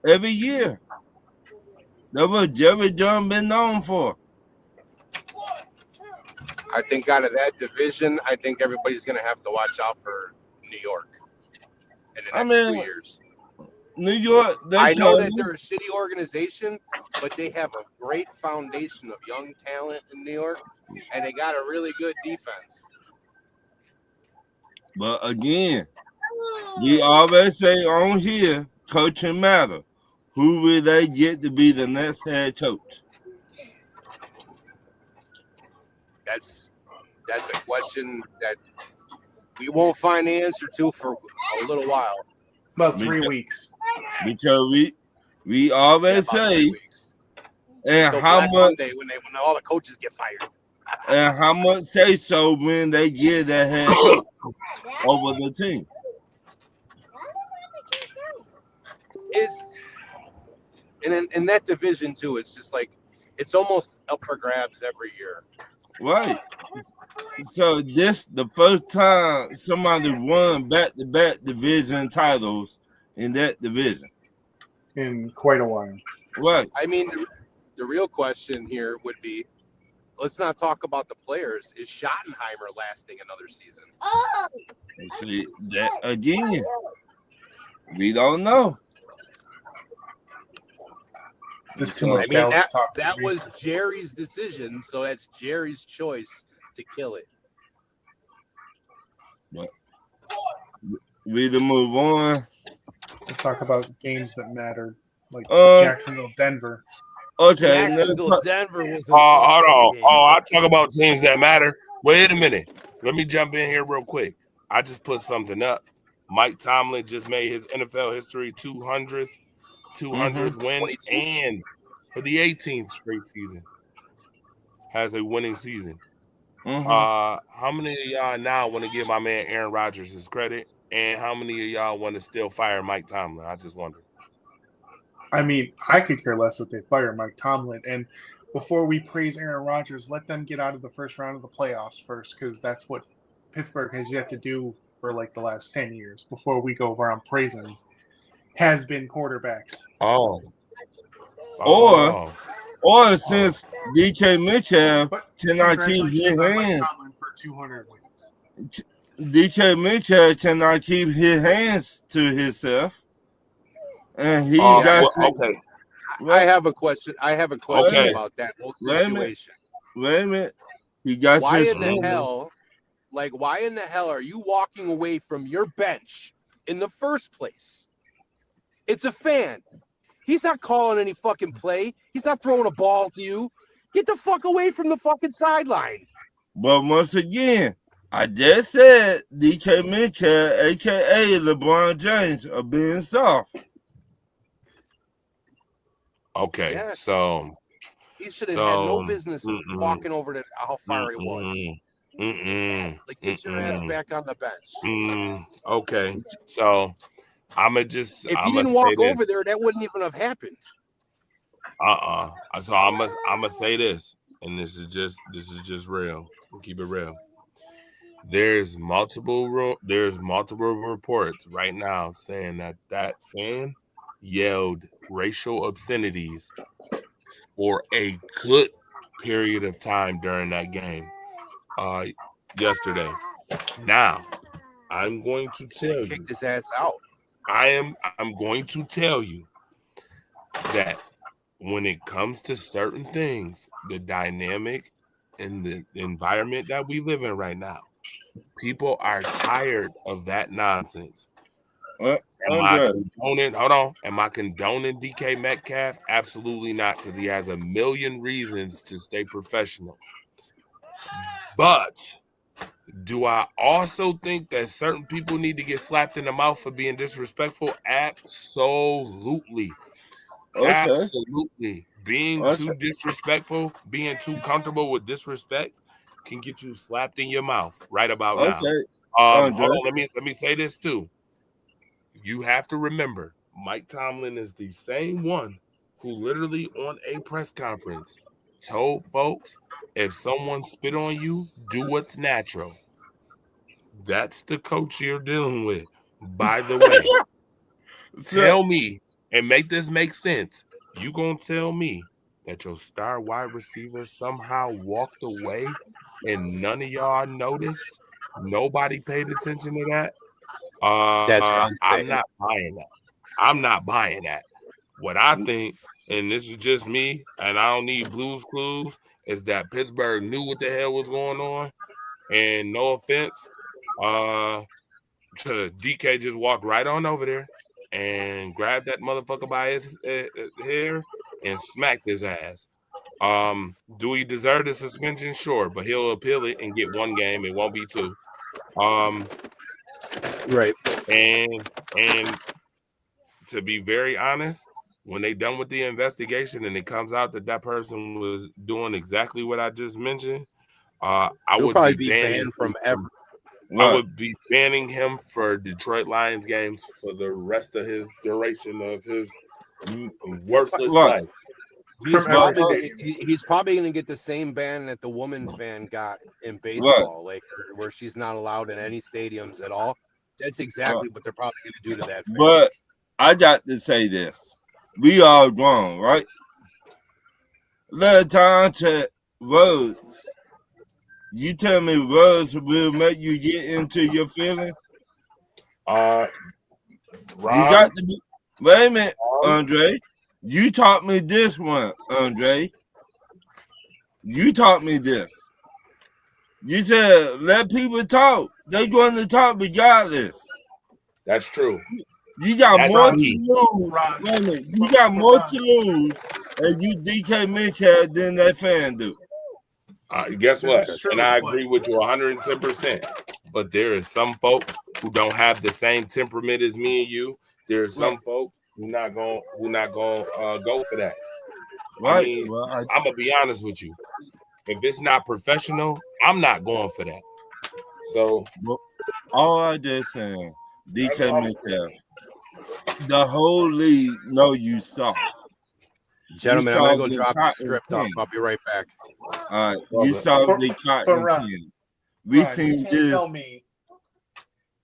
Every year. That's what Jerry Jones been known for. I think out of that division, I think everybody's going to have to watch out for New York in the next 2 years. New York, I know that they're a shitty organization, but they have a great foundation of young talent in New York, and they got a really good defense. But again, we always say on here, coaching matter. Who will they get to be the next head coach? That's a question that we won't find the answer to for a little while. About 3 weeks. Because we always say, and so how Black much Monday when all the coaches get fired, and how much say so when they give that head coach over the team. It's in that division too. It's just like it's almost up for grabs every year. Right. So this the first time somebody won back-to-back division titles in that division. In quite a while. Right. I mean, the real question here would be, let's not talk about the players. Is Schottenheimer lasting another season? See, that again, we don't know. I mean, that was Jerry's decision, so that's Jerry's choice to kill it. But we either move on. Let's talk about games that mattered, like Jacksonville, Denver. Okay, Jacksonville, Denver was. Hold on. I talk about teams that matter. Wait a minute. Let me jump in here real quick. I just put something up. Mike Tomlin just made his NFL history 200th win, 22. and for the 18th straight season has a winning season. How many of y'all now want to give my man Aaron Rodgers his credit, and how many of y'all want to still fire Mike Tomlin? I just wonder. I mean, I could care less if they fire Mike Tomlin. And before we praise Aaron Rodgers, let them get out of the first round of the playoffs first, because that's what Pittsburgh has yet to do for like the last 10 years before we go around praising has been quarterbacks. Oh. Or since DK Metcalf But cannot keep congratulations his on Mike hands, Tomlin for 200 wins. DK Metcalf cannot keep his hands to himself, and he Oh, got well, okay. I have a question. Okay. About that whole Wait a minute. situation. Wait a minute. He got Why his in the hell? Like, why in the hell are you walking away from your bench in the first place? It's a fan. He's not calling any fucking play. He's not throwing a ball to you. Get the fuck away from the fucking sideline. But once again, I just said DK Metcalf, aka LeBron James, are being soft. Okay, Yeah. so He should have had no business walking over to how far he was. Like, get your ass back on the bench. Okay, so I'ma just If he didn't walk over there, that wouldn't even have happened. So I'ma say this, and this is just real. We'll keep it real. There's multiple reports right now saying that fan yelled racial obscenities for a good period of time during that game yesterday. Now, I'm going to tell you, kicked his ass out. I'm going to tell you that when it comes to certain things, the dynamic and the environment that we live in right now, people are tired of that nonsense. Am I condoning DK Metcalf? Absolutely not, because he has a million reasons to stay professional. But do I also think that certain people need to get slapped in the mouth for being disrespectful? Absolutely. Okay. Absolutely. Being too disrespectful, being too comfortable with disrespect can get you slapped in your mouth right about now. Hold on, let me say this too. You have to remember, Mike Tomlin is the same one who literally on a press conference told folks, if someone spit on you, do what's natural. That's the coach you're dealing with. By the way, tell me, and make this make sense. You gonna tell me that your star wide receiver somehow walked away and none of y'all noticed? Nobody paid attention to that? That's I'm not buying that. I'm not buying that. What I think, and this is just me, and I don't need Blues Clues, is that Pittsburgh knew what the hell was going on. And no offense, DK just walked right on over there and grabbed that motherfucker by his hair and smacked his ass. Do he deserve the suspension? Sure, but he'll appeal it and get one game. It won't be two. Right. And to be very honest, when they done with the investigation and it comes out that person was doing exactly what I just mentioned, I would probably be banned from ever. I would be banning him for Detroit Lions games for the rest of his duration of his worthless life. He's probably going to get the same ban that the woman fan got in baseball, like where she's not allowed in any stadiums at all. That's exactly what they're probably going to do to that fan. But I got to say this. We are grown, right? Let time to Rhodes. You tell me Rhodes will make you get into your feelings? Rob, you got to be. Wait a minute, Andre. You taught me this one, Andre. You taught me this. You said let people talk. They're going to talk regardless. That's true. You got more to lose. Wait a minute. You got more to lose and you DK Metcalf than that fan do. Guess what? And I agree with you 110%. But there is some folks who don't have the same temperament as me and you. There are some folks who not gonna go for that. Right. I mean, I'm gonna be honest with you. If it's not professional, I'm not going for that. So all I just saying, DK Metcalf, the whole league know you soft. Gentlemen, I'm gonna go drop the script off. I'll be right back. All right, you saw the cotton candy. We seen this.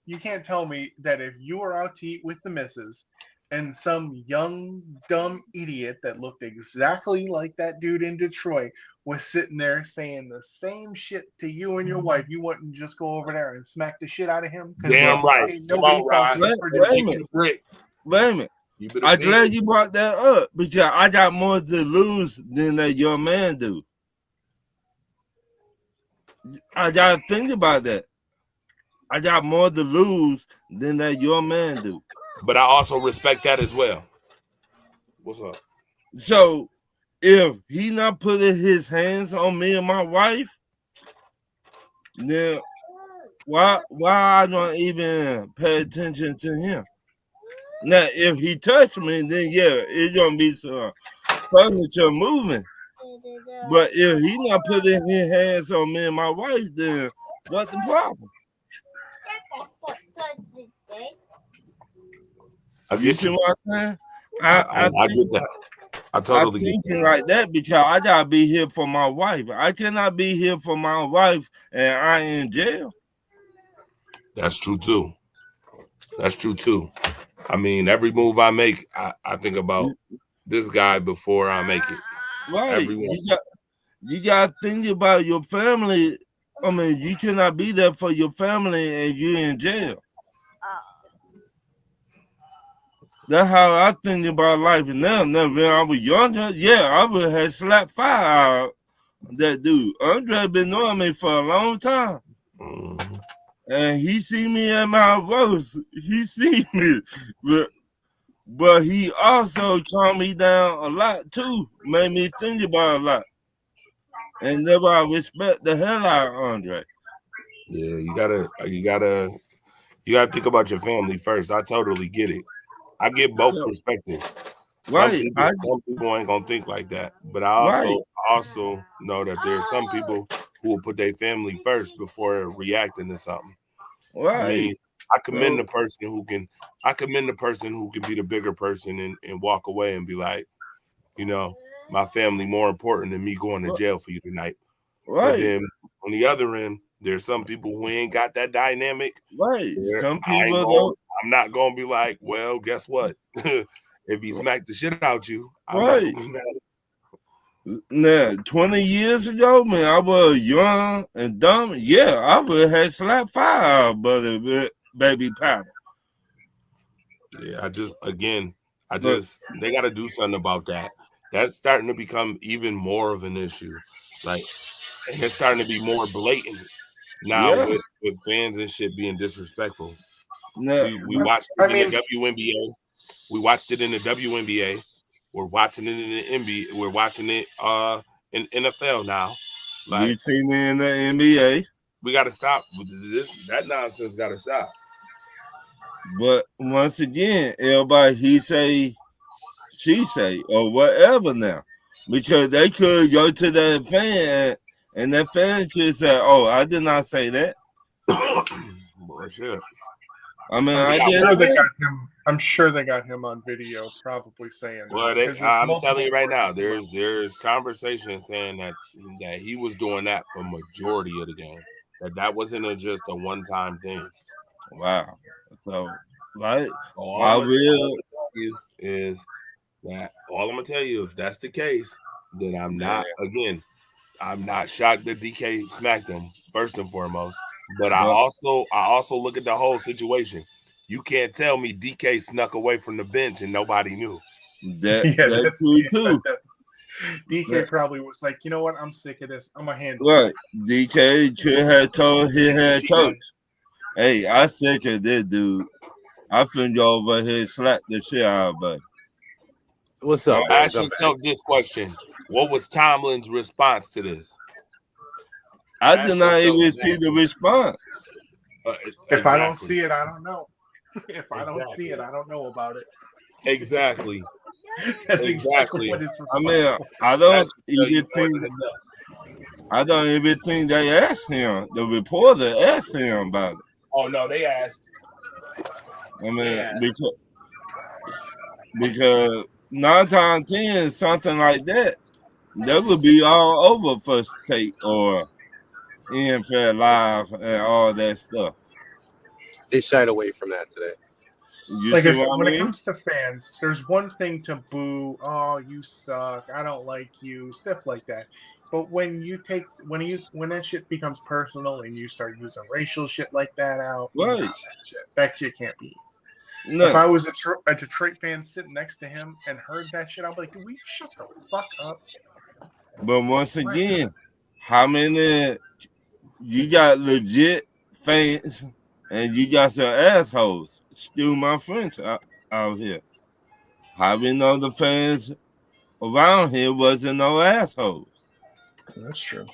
You can't tell me that if you were out to eat with the missus and some young, dumb idiot that looked exactly like that dude in Detroit was sitting there saying the same shit to you and your wife, you wouldn't just go over there and smack the shit out of him? Damn right. Come Nobody on, faults Rod. you for Wait a doing minute. Brick. Wait a minute. You better I'm be. glad you brought that up because I got more to lose than that young man do. I gotta think about that. I got more to lose than that young man do. But I also respect that as well. What's up? So if he not putting his hands on me and my wife, then why I don't even pay attention to him? Now if he touched me, then yeah, it's gonna be some furniture moving. But if he not putting his hands on me and my wife, then what's the problem? You see what I'm saying? I think, get that. I I'm totally get thinking that. like that because I gotta be here for my wife. I cannot be here for my wife and I in jail. That's true too. That's true too. I mean, every move I make, I think about this guy before I make it. Right. Everyone. You gotta think about your family. I mean, you cannot be there for your family and you in jail. That's how I think about life now. Now, when I was younger, yeah, I would have slapped fire out that dude. Andre been knowing me for a long time. Mm-hmm. And he see me at my worst. He see me. But he also calmed me down a lot too. Made me think about a lot. And never I respect the hell out of Andre. Yeah, you gotta think about your family first. I totally get it. I get both perspectives. Right. Some people ain't gonna think like that. But I also know that there's some people who will put their family first before reacting to something. Right. I mean, I commend the person who can be the bigger person and walk away and be like, you know, my family more important than me going to jail for you tonight. Right. But then on the other end, there's some people who ain't got that dynamic. Right. Some people I'm not gonna be like, well, guess what? If he smacked the shit out you, I'm right. not gonna be mad. Now, 20 years ago, man, I was young and dumb. Yeah, I would have slapped fire out, brother, baby powder. Yeah, they got to do something about that. That's starting to become even more of an issue. Like, and it's starting to be more blatant now with fans and shit being disrespectful. No, we watched it in the WNBA. We watched it in the WNBA. We're watching it in the NBA. We're watching it in NFL now. Like, we've seen it in the NBA. We got to stop this. That nonsense got to stop. But once again, everybody he say, she say, or whatever now, because they could go to that fan and that fan could say, "Oh, I did not say that." Boy, shit. I mean, I'm sure they got him on video, probably saying. Well, I'm telling you right now, there's conversation saying that he was doing that for majority of the game. That wasn't just a one-time thing. Wow. So, right? All I'm gonna tell you, if that's the case, then I'm not shocked that DK smacked him first and foremost. But I also look at the whole situation. You can't tell me DK snuck away from the bench and nobody knew. That's true too. DK probably was like, you know what? I'm sick of this. I'm gonna handle it. DK could have told his head coach, "Hey, I sick of this dude. I finna go over here and slap the shit out of it." What's up? Ask yourself this question: what was Tomlin's response to this? I did not even see the response. If I don't see it, I don't know. If I don't see it, I don't know about it. Exactly. That's exactly what it's. I mean, I don't even think they asked him. The reporter asked him about it. Oh no, they asked. I mean, because 9 times 10, something like that would be all over First Take or NFL Live and all that stuff. They shied away from that today. You Like see I said, what when I it mean? comes to fans, there's one thing to boo, oh you suck, I don't like you, stuff like that. But when that shit becomes personal and you start using racial shit like that out, Right. nah, that shit can't be. If No, I was a Detroit fan sitting next to him and heard that shit, I'd be like, dude, we shut the fuck up. but once again, how many you got legit fans and you got some assholes? Still my friends out here. How many know the fans around here wasn't no assholes? That's true.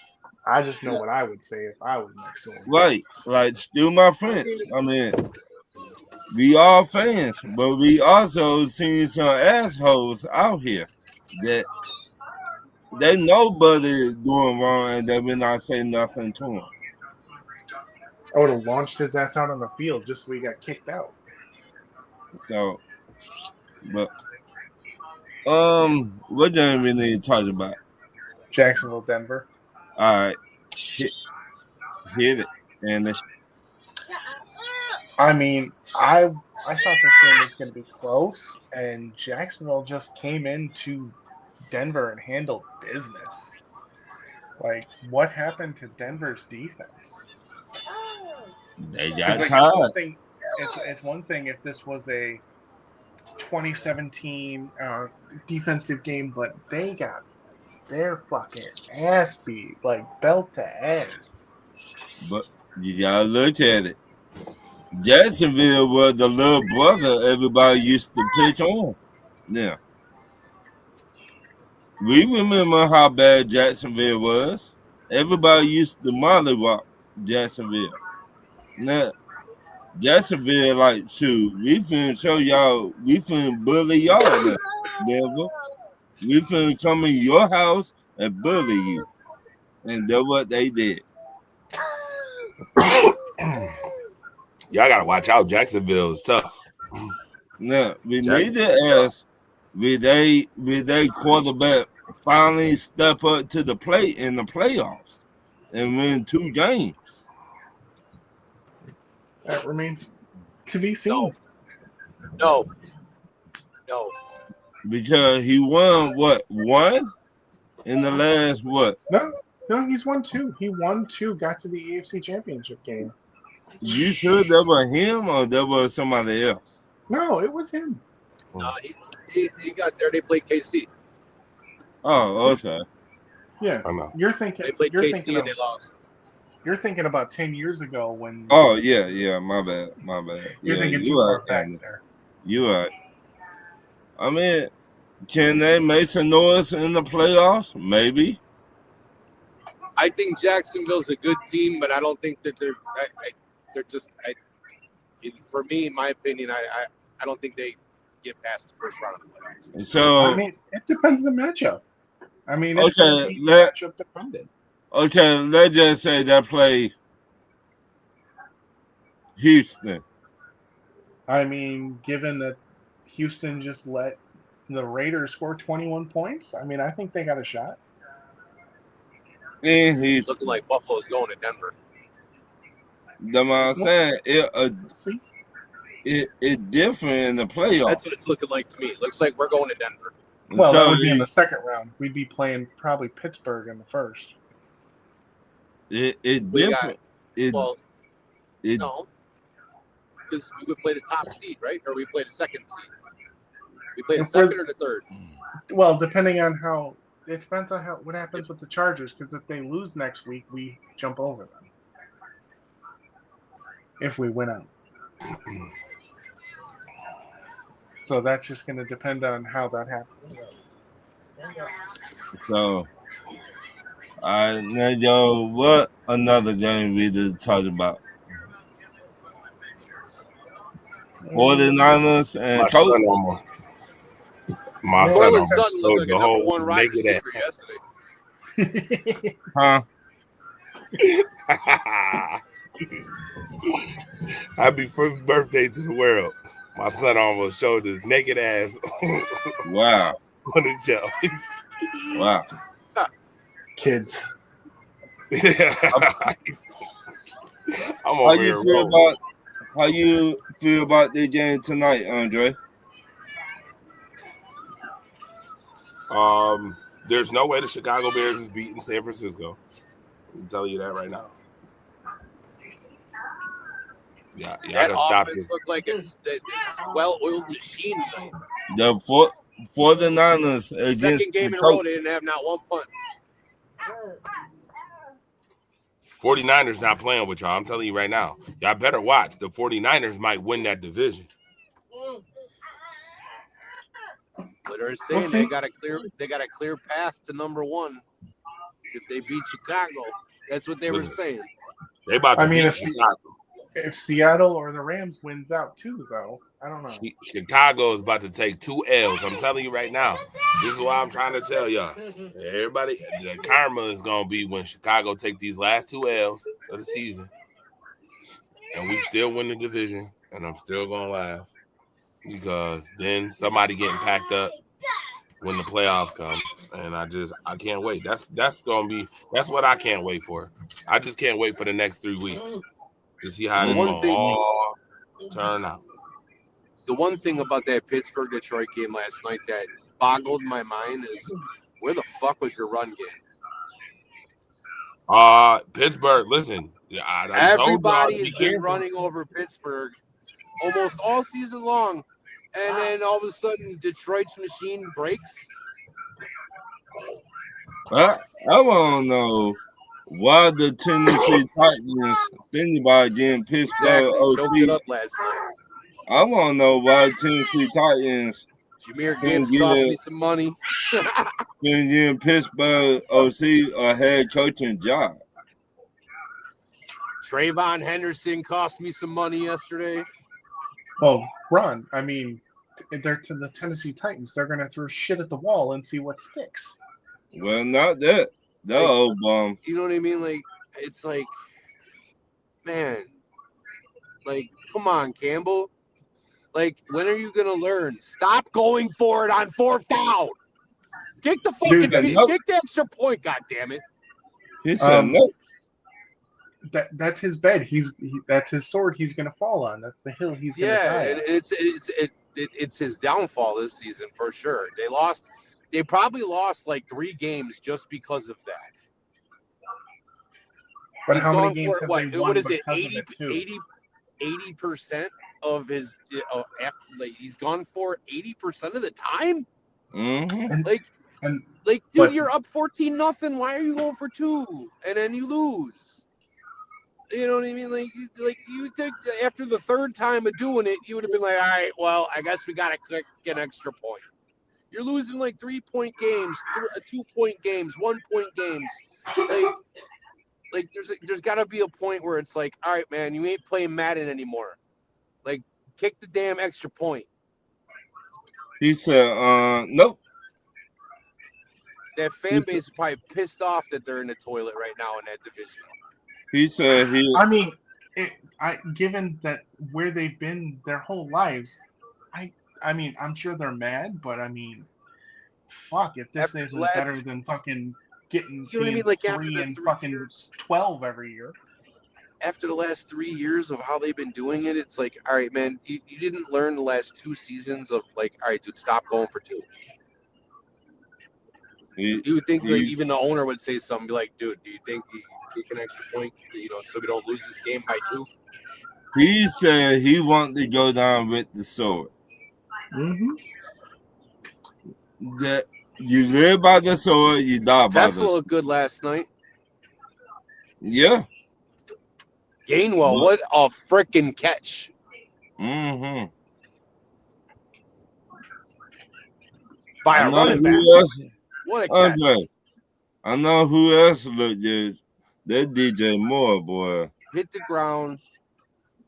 I just know what I would say if I was next to him. Right, like still my friends. I mean, we all fans, but we also seen some assholes out here that they nobody is doing wrong and they will not say nothing to him. I would have launched his ass out on the field just so he got kicked out. So, but what game we need to talk about? Jacksonville, Denver. All right, hit it, and I mean, I thought this game was going to be close, and Jacksonville just came into Denver and handled business. Like, what happened to Denver's defense? they 'Cause, got like, tired. it's one thing if this was a 2017 defensive game, but they got their fucking ass beat, like belt to ass. But you gotta look at it. Jacksonville was the little brother everybody used to pick on. Now, we remember how bad Jacksonville was. Everybody used to mollywop Jacksonville. Now, Jacksonville, like, shoot, we finna show y'all, we finna bully y'all now, Denver. We finna come in your house and bully you. And that's what they did. Y'all gotta watch out. Jacksonville is tough. Now, we need to ask, will they quarterback finally step up to the plate in the playoffs and win 2 games? That remains to be seen. No. Because he won, what, 1 in the last, what? No, he's won 2. He won 2, got to the AFC Championship game. You sure that was him or that was somebody else? No, it was him. He got there. They played KC. Oh, okay. Yeah, I know. you're thinking. They played You're KC thinking. and they lost. You're thinking about 10 years ago when. Oh, yeah, my bad. You're Yeah, thinking too you far right, back Andy. there. You right. I mean, can they make some noise in the playoffs? Maybe. I think Jacksonville's a good team, but I don't think that they're just. For me, in my opinion, I don't think they get past the first round of the playoffs. So, I mean, it depends on the matchup. I mean, it's Okay, gonna be matchup dependent. okay, let's just say they play Houston. I mean, given that Houston just let the Raiders score 21 points, I mean, I think they got a shot. And he's It's looking like Buffalo's going to Denver. the man saying See, it different in the playoffs. That's what it's looking like to me. It looks like we're going to Denver. well, So that would be in the second round. We'd be playing probably Pittsburgh in the first. it We got- different. It Well, it no, because we would play the top seed, right? Or we play the second seed. We play the If we're- second or the third. Well, depending on how it depends on what happens with the Chargers. Because if they lose next week, we jump over them. If we win out. So that's just going to depend on how that happens. so. All right, now, yo, what another game we just talked about? 49ers and My Colts. son almost. My son Cortland almost Sutton looked like showed a the number whole one wide naked receiver yesterday. Huh? ass. Happy first birthday to the world. My son almost showed his naked ass Wow. on the show. Wow. Kids. I'm How over you here feel rolling. How you feel about the game tonight, Andre? There's no way the Chicago Bears is beating San Francisco. I'm telling you that right now. Yeah, That gotta stop offense this. looked like it's well-oiled machine. The 49ers against Second game in a row, they didn't have not one punt. 49ers not playing with y'all. I'm telling you right now. Y'all better watch. The 49ers might win that division. But they're saying they got a clear path to number one if they beat Chicago. That's what they were saying. They about to beat Chicago. If Seattle or the Rams wins out too, though, I don't know. Chicago is about to take 2 L's. I'm telling you right now. This is what I'm trying to tell y'all. Everybody, the karma is going to be when Chicago take these last 2 L's of the season. And we still win the division. And I'm still going to laugh. Because then somebody getting packed up when the playoffs come. And I can't wait. That's what I can't wait for. I just can't wait for the next 3 weeks to see how this will all turn out. The one thing about that Pittsburgh-Detroit game last night that boggled my mind is where the fuck was your run game? Pittsburgh, listen. Everybody has been running over Pittsburgh almost all season long. And then all of a sudden, Detroit's machine breaks. I want to know why the Tennessee Titans, if anybody getting Pittsburgh choked it up last night. I want to know why the Tennessee Titans Jameer Gibbs cost me some money. been getting Pittsburgh OC a head coaching job. Trayvon Henderson cost me some money yesterday. Well, Ron, I mean, they're to the Tennessee Titans. They're going to throw shit at the wall and see what sticks. Well, not that. That old bum. You know what I mean? Like, it's like, man, like, come on, Campbell. Like, when are you going to learn? Stop going for it on 4th down. Kick the fucking kick the extra point, goddammit. He said no. That's his bed. That's his sword he's going to fall on. That's the hill he's going to die on. It's his downfall this season for sure. They probably lost like 3 games just because of that. But how many games have they won? What is it? 80% of his he's gone for 80% of the time. Mm-hmm. Dude, you're up 14-0. Why are you going for 2 and then you lose? You know what I mean? Like you think after the 3rd time of doing it, you would have been like, all right, well, I guess we got to kick an extra point. You're losing like 3-point games, 2-point games, 1-point games. Like there's got to be a point where it's like, all right, man, you ain't playing Madden anymore. Like, kick the damn extra point. He said, nope. That fan base is probably pissed off that they're in the toilet right now in that division. He said he. I mean, given that where they've been their whole lives, I mean, I'm sure they're mad, but I mean, fuck, if this is better than fucking getting 3 and fucking 12 every year. After the last 3 years of how they've been doing it, it's like, all right, man, you didn't learn the last 2 seasons of like, all right, dude, stop going for 2. You would think like even the owner would say something, be like, dude, do you think you kick an extra point, so we don't lose this game by 2? He said he wanted to go down with the sword. Mm-hmm. That you live by the sword, you die by the sword. Tesla looked good last night. Yeah. Gainwell, what a freaking catch. Mm-hmm. By a running back. What a catch. Okay. I know who else looked good. That DJ Moore, boy. Hit the ground,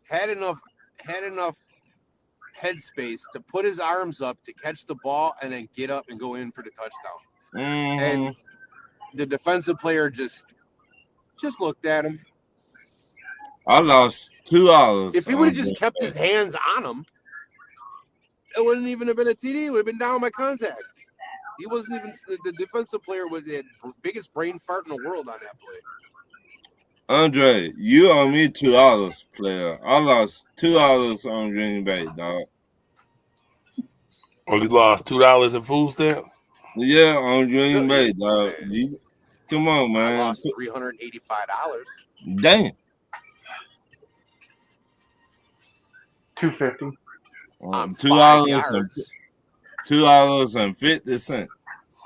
had enough headspace to put his arms up to catch the ball and then get up and go in for the touchdown. Mm-hmm. And the defensive player just looked at him. I lost $2. If he would have just kept his hands on him, it wouldn't even have been a TD. It would have been down by contact. He wasn't even the defensive player with the biggest brain fart in the world on that play. Andre, you owe me $2, player. I lost $2 on Green Bay, dog. Only lost $2 in food stamps. Yeah, on Green Bay, dog. Come on, I man. lost $385. Damn. $250. On 5 $2 yards. $2.50.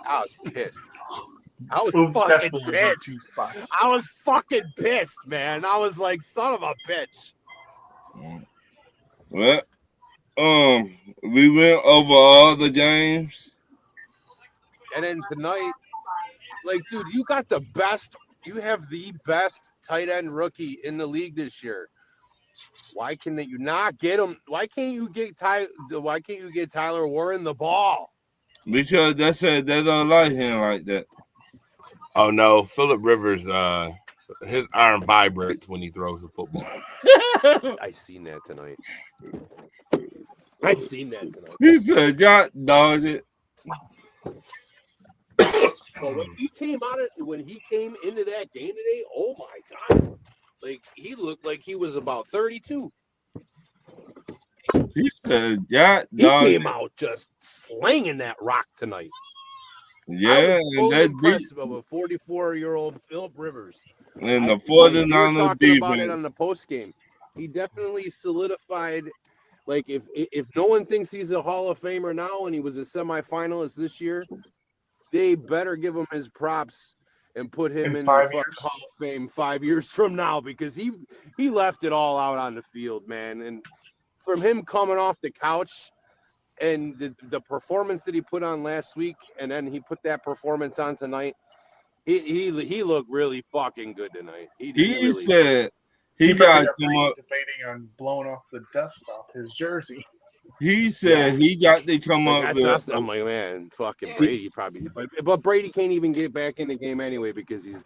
I was pissed. I was Ooh, fucking definitely about pissed. 2 spots. I was fucking pissed, man. I was like, son of a bitch. Well, we went over all the games. And then tonight, like, dude, you got the best. You have the best tight end rookie in the league this year. Why can you not get him? Why can't you get Tyler Warren the ball? Because they don't like him like that. Oh no, Phillip Rivers, his arm vibrates when he throws the football. I seen that tonight. I seen that tonight. He said, God dog it. But when he came into that game today, oh my god. Like he looked like he was about 32. He said, God He dog came out just slinging that rock tonight. Yeah, I was and so that impressed of a 44-year-old Phillip Rivers. and the We were 49ers talking about it on defense. the post game. He definitely solidified. Like if no one thinks he's a Hall of Famer now, and he was a semifinalist this year, they better give him his props and put him in the 5 fucking years? Hall of Fame 5 years from now, because he left it all out on the field, man. And from him coming off the couch and the performance that he put on last week, and then he put that performance on tonight, he looked really fucking good tonight. He really said he He got might to be come up. debating on blowing off the dust off his jersey. He said he got to come Like, up that's with. I'm like, man, fucking Brady probably, but Brady can't even get back in the game anyway because he's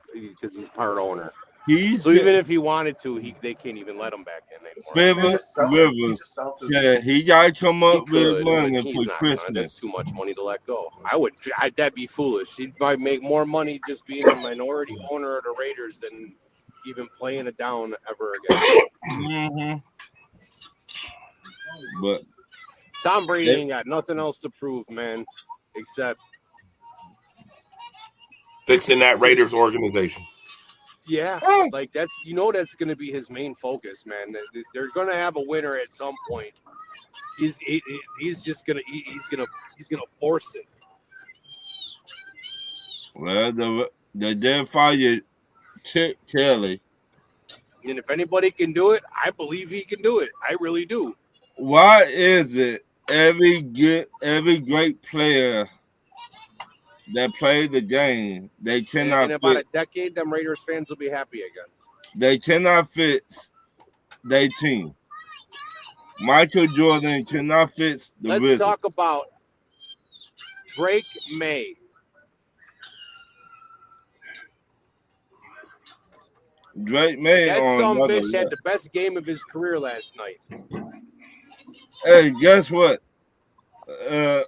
part owner. He So said even if he wanted to, they can't even let him back in anymore. Rivers said he got to come He up with could, but money he's for not gonna. That's Christmas. too much money to let go. That'd be foolish. He might make more money just being a minority owner of the Raiders than even playing it down ever again. But Tom Brady ain't got nothing else to prove, man, except Fixing that Raiders organization. yeah, like that's going to be his main focus, man. They're going to have a winner at some point. He's gonna force it. well, they did fire Chip Kelly. And if anybody can do it, I believe he can do it. I really do. Why is it every great player that played the game, they cannot in about a decade, them Raiders fans will be happy again. They cannot fix their team. Michael Jordan cannot fix the Let's Wizards. talk about Drake May. Drake May That on some another bitch had the best game of his career last night. Hey, guess what? Where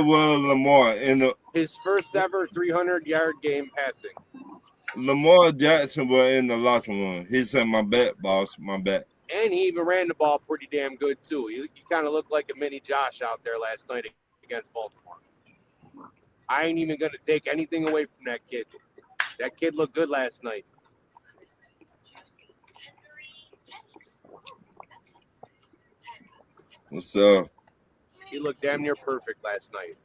was Lamar in the His first ever 300-yard game passing. Lamar Jackson was in the locker room. He said, "My bet, boss, my bet." And he even ran the ball pretty damn good, too. He kind of looked like a mini Josh out there last night against Baltimore. I ain't even going to take anything away from that kid. That kid looked good last night. So He looked damn near perfect last night.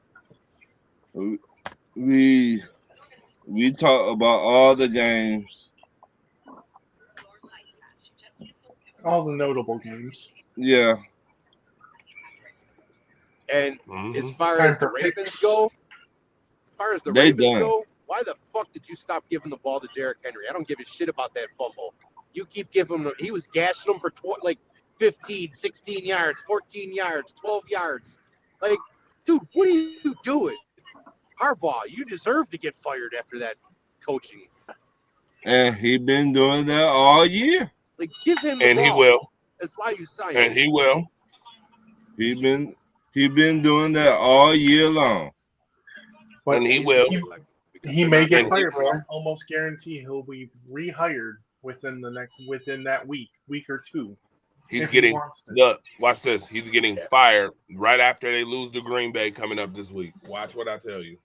we talk about all the games. All the notable games. Yeah. And as far Time as the for Ravens picks. go, why the fuck did you stop giving the ball to Derrick Henry? I don't give a shit about that fumble. You keep giving him. He was gashing him for 15, 16 yards, 14 yards, 12 yards. Like, dude, what are you doing? Harbaugh, you deserve to get fired after that coaching. And he been doing that all year. Like, give him the And he ball. will. That's why you signed And him. he will. He been doing that all year long. But And he will. He may get And he fired, but will. I almost guarantee he'll be rehired within that week or two. He's if he getting wants to. look. Watch this. He's getting fired right after they lose to Green Bay coming up this week. Watch what I tell you.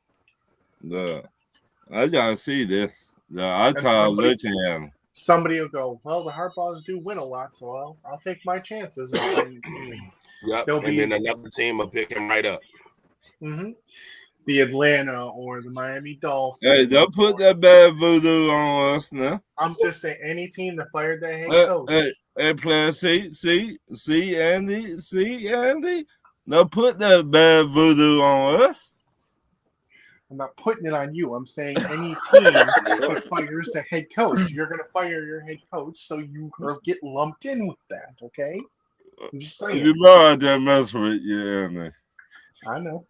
I gotta see this. I And try looking at him. Somebody will go, well, the Harbaughs do win a lot, so I'll take my chances. And Yep. They'll And be- then another team will pick him right up. the Atlanta or the Miami Dolphins. Hey, don't put that bad voodoo on us now. I'm just saying, any team that fired their head Hey, coach. hey, player, see, Andy. Don't put that bad voodoo on us. I'm not putting it on you. I'm saying any team that fires the head coach, you're going to fire your head coach, so you get lumped in with that. Okay? I'm just saying. You know I just mess with you, Andy. I know.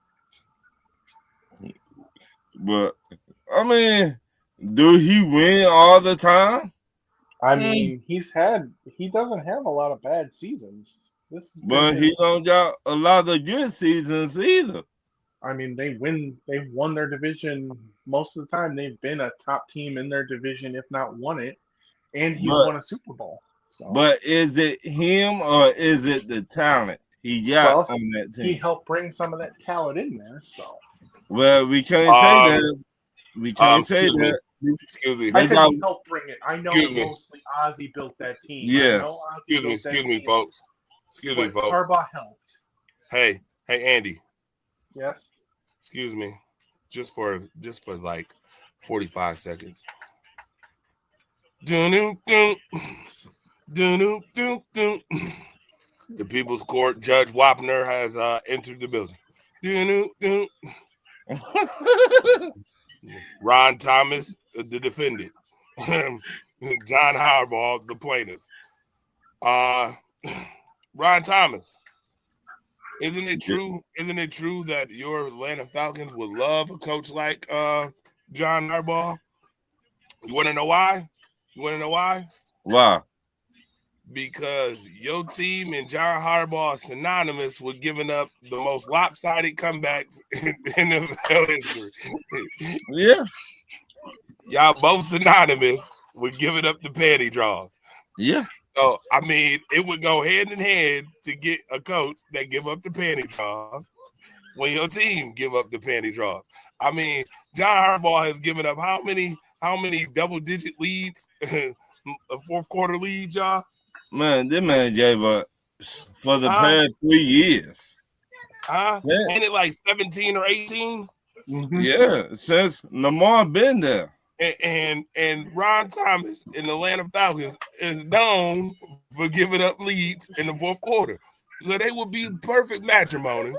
But I mean, do he win all the time? I mean, he doesn't have a lot of bad seasons. But he don't got a lot of good seasons either. I mean, they've won their division most of the time. They've been a top team in their division, if not won it, and he's won a Super Bowl. So. But is it him or is it the talent he got on that team? He helped bring some of that talent in there. So. Well, we can't say that. We can't say that. Excuse me. I think he helped bring it. I know mostly Ozzie built that team. Yeah. Excuse me, folks. Harbaugh helped. Hey, Andy. Yes. Excuse me. Just for like 45 seconds. The People's Court Judge Wapner has entered the building. Ron Thomas, the defendant. John Harbaugh, the plaintiff. Ron Thomas, isn't it true that your Atlanta Falcons would love a coach like John Harbaugh? You want to know why? Why? Because your team and John Harbaugh are synonymous with giving up the most lopsided comebacks in NFL history. Yeah. Y'all both synonymous with giving up the panty draws. Yeah. So, I mean, it would go hand in hand to get a coach that give up the panty draws when your team give up the panty draws. I mean, John Harbaugh has given up how many double-digit leads, fourth quarter leads, y'all? Man, this man gave up for the past 3 years. Yeah. Ain't it like 17 or 18? Mm-hmm. Yeah, since Lamar been there. And Ron Thomas in the Atlanta Falcons is known for giving up leads in the fourth quarter. So they would be perfect matrimony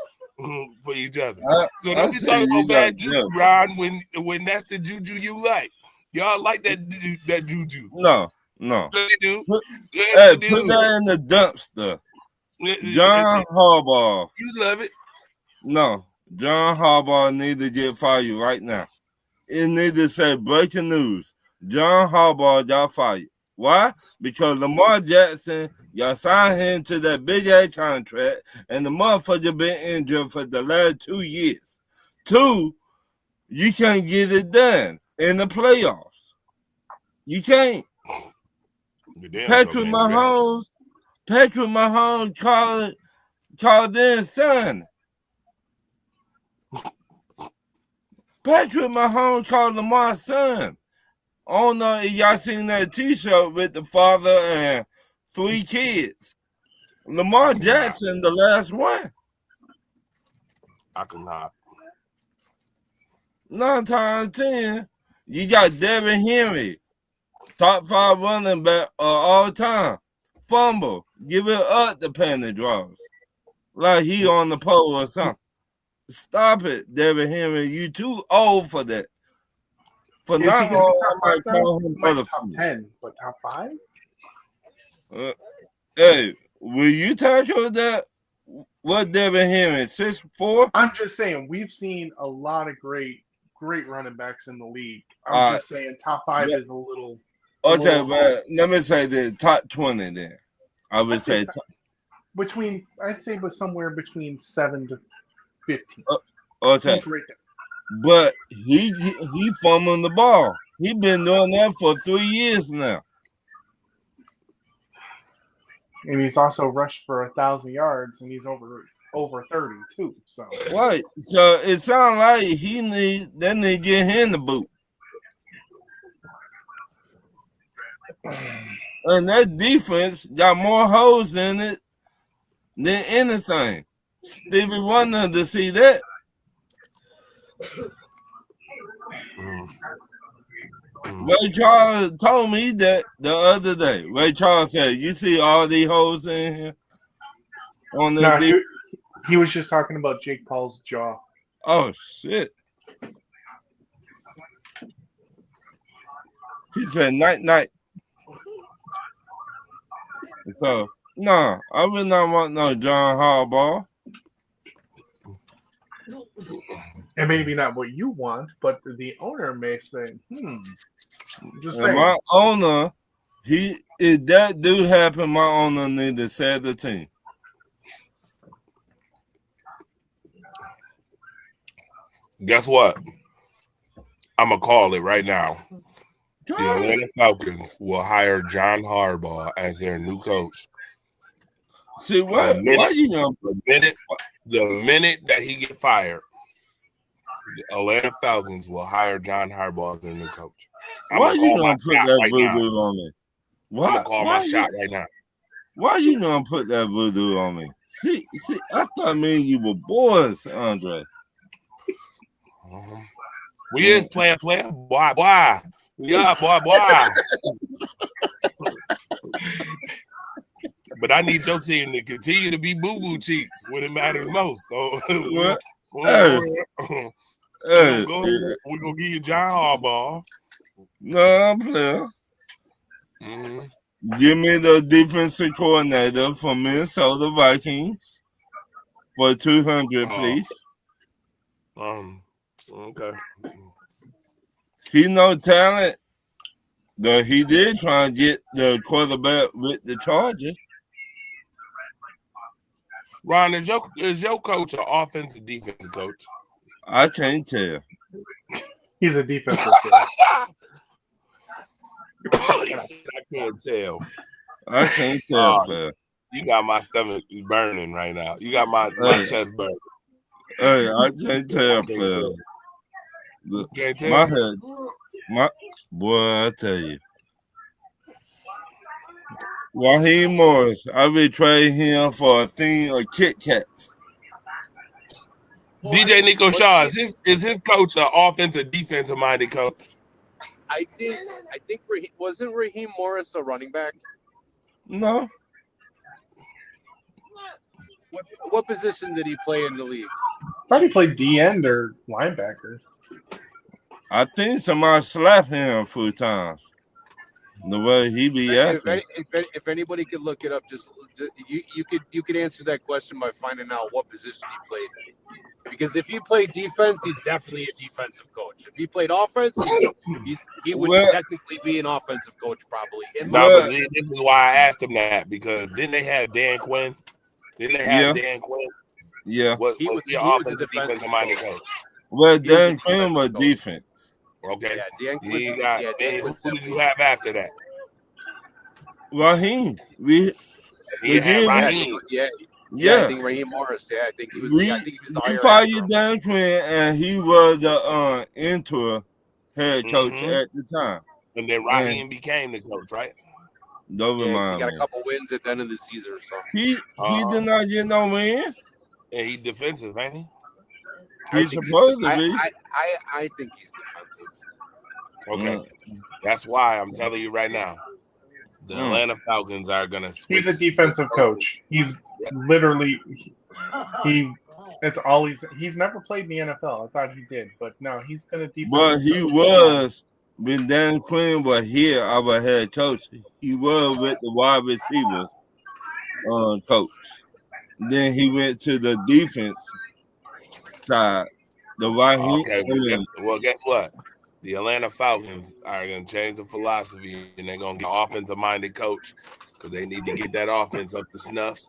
for each other. So don't be talking about bad juju, Ron, when that's the juju you like. Y'all like that juju. No. They do. Put that in the dumpster. John Harbaugh. You love it. No. John Harbaugh need to get fired right now. It need to say breaking news. John Harbaugh got fired. Why? Because Lamar Jackson, y'all signed him to that big ass contract, and the motherfucker been injured for the last 2 years. 2, you can't get it done in the playoffs. You can't. Patrick Mahomes called in son. Patrick Mahomes called Lamar son. I don't know if y'all seen that T-shirt with the father and 3 kids. Lamar Jackson, the last one. I could not. 9 times 10, you got Devin Henry, top 5 running back all time. Fumble, give it up the penalty draws. Like he on the pole or something. Stop it, Devin Henry. You too old for that. For not long, I might call him top 10, but top 5? Hey, will you tackle that? What Devin Henry, 6'4"? I'm just saying, we've seen a lot of great running backs in the league. I'm just saying top 5 is a little. Okay, but let me say the top 20 then. I would say I'd say somewhere between 7 to 15. Okay. Right, but he fumbling the ball. He been doing that for 3 years now. and he's also rushed for 1,000 yards, and he's over 30 too. So Right. So it sounds like they need to get him the boot. And that defense got more holes in it than anything. Stevie Wonder to see that. Ray Charles told me that the other day. Ray Charles said, "You see all these holes in here on the no, defense." he was just talking about Jake Paul's jaw. Oh shit! He said, "Night." So no, I would not want no John Harbaugh. And maybe not what you want, but the owner may say, just And saying. my owner, if that do happen, my owner need to sell the team. Guess what? I'm going to call it right now. The Atlanta Falcons will hire John Harbaugh as their new coach. See what? Why you gonna The minute that he get fired, the Atlanta Falcons will hire John Harbaugh as their new coach. Why you gonna put that voodoo on me? I'm gonna call my shot right now. Why you gonna put that voodoo on me? See, I thought me and you were boys, Andre. We is player, boy. Yeah, boy. But I need your team to continue to be boo-boo cheeks when it matters most. So we're gonna give you John Harbaugh. No, I'm player. Give me the defensive coordinator for Minnesota Vikings for 200, please. Okay. He no talent, though he did try and get the quarterback with the Chargers. Ron, is your coach an offensive defensive coach? I can't tell. He's a defensive coach. I can't tell. I can't tell, player. You got my stomach burning right now. You got my chest burning. Hey, I can't tell, player. My head, boy, I tell you. Raheem Morris, I betrayed him for a thing of Kit Kats. DJ Nico Shaw, is his coach an offensive, defensive minded coach? I think wasn't Raheem Morris a running back? No. What position did he play in the league? I thought he played D end or linebacker. I think somebody slapped him a few times. The way he be acting. If anybody could look it up, just you could answer that question by finding out what position he played. Because if he played defense, he's definitely a defensive coach. If he played offense, he would technically be an offensive coach, probably. This is why I asked him that, because didn't they have Dan Quinn? Dan Quinn? Yeah. He was offensive defensive minded coach. Well, Dan Quinn was defense. Okay. Yeah, Dan Quinn. Who did you have after that? Raheem. Raheem. Yeah, I think Raheem Morris. Yeah, I think he was. I think he was the higher. Fired Dan Quinn, and he was the interim head coach at the time. And then Raheem became the coach, right? Don't remind he got a couple wins at the end of the season or something. He did not get no wins. And he defensive, ain't he? He's supposed to be. I think he's defensive. Okay. That's why I'm telling you right now. The Atlanta Falcons are gonna switch. He's a defensive coach. He's literally it's all he's never played in the NFL. I thought he did, but no, he's gonna defensive. But he was when Dan Quinn was here, our head coach. He was with the wide receivers coach. Then he went to the defense side. Well, guess what? The Atlanta Falcons are going to change the philosophy, and they're going to get an offensive-minded coach because they need to get that offense up to snuff.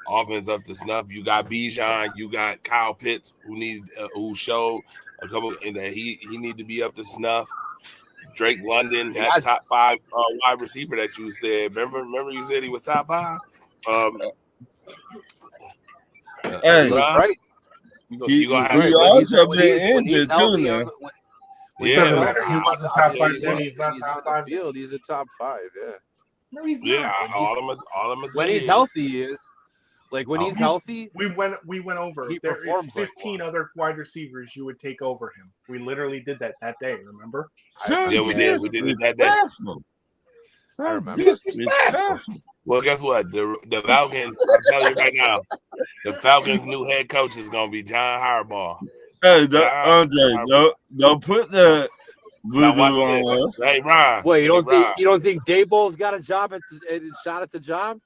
You got Bijan, you got Kyle Pitts, who showed a couple, and that he need to be up to snuff. Drake London, that top 5 wide receiver that you said. Remember you said he was top 5? Hey, He was right. he gonna have Right. also When been he's injured too healthy now. when It Yeah, doesn't he's matter. He healthy, wasn't I'll top tell 5 you then. that. He's not he's top on the 5. field, he's a top 5. Yeah. No, he's Yeah, not. all I'm gonna say When he's is, healthy, he is. Like when he's We- healthy, We went over. he There is performs like 15 one. other wide receivers you would take over him. We literally did that day. Remember? So Yeah, we did. We did it that day. disrespectful. I So remember. disrespectful. Well, guess what? The Falcons. I'm telling you right now, the Falcons' new head coach is gonna be John Harbaugh. Hey, John Andre, Harbaugh. don't put the Now voodoo watch on this. us. Hey, Ron. Wait, you Ron. don't think Daboll's got a job at shot at the job?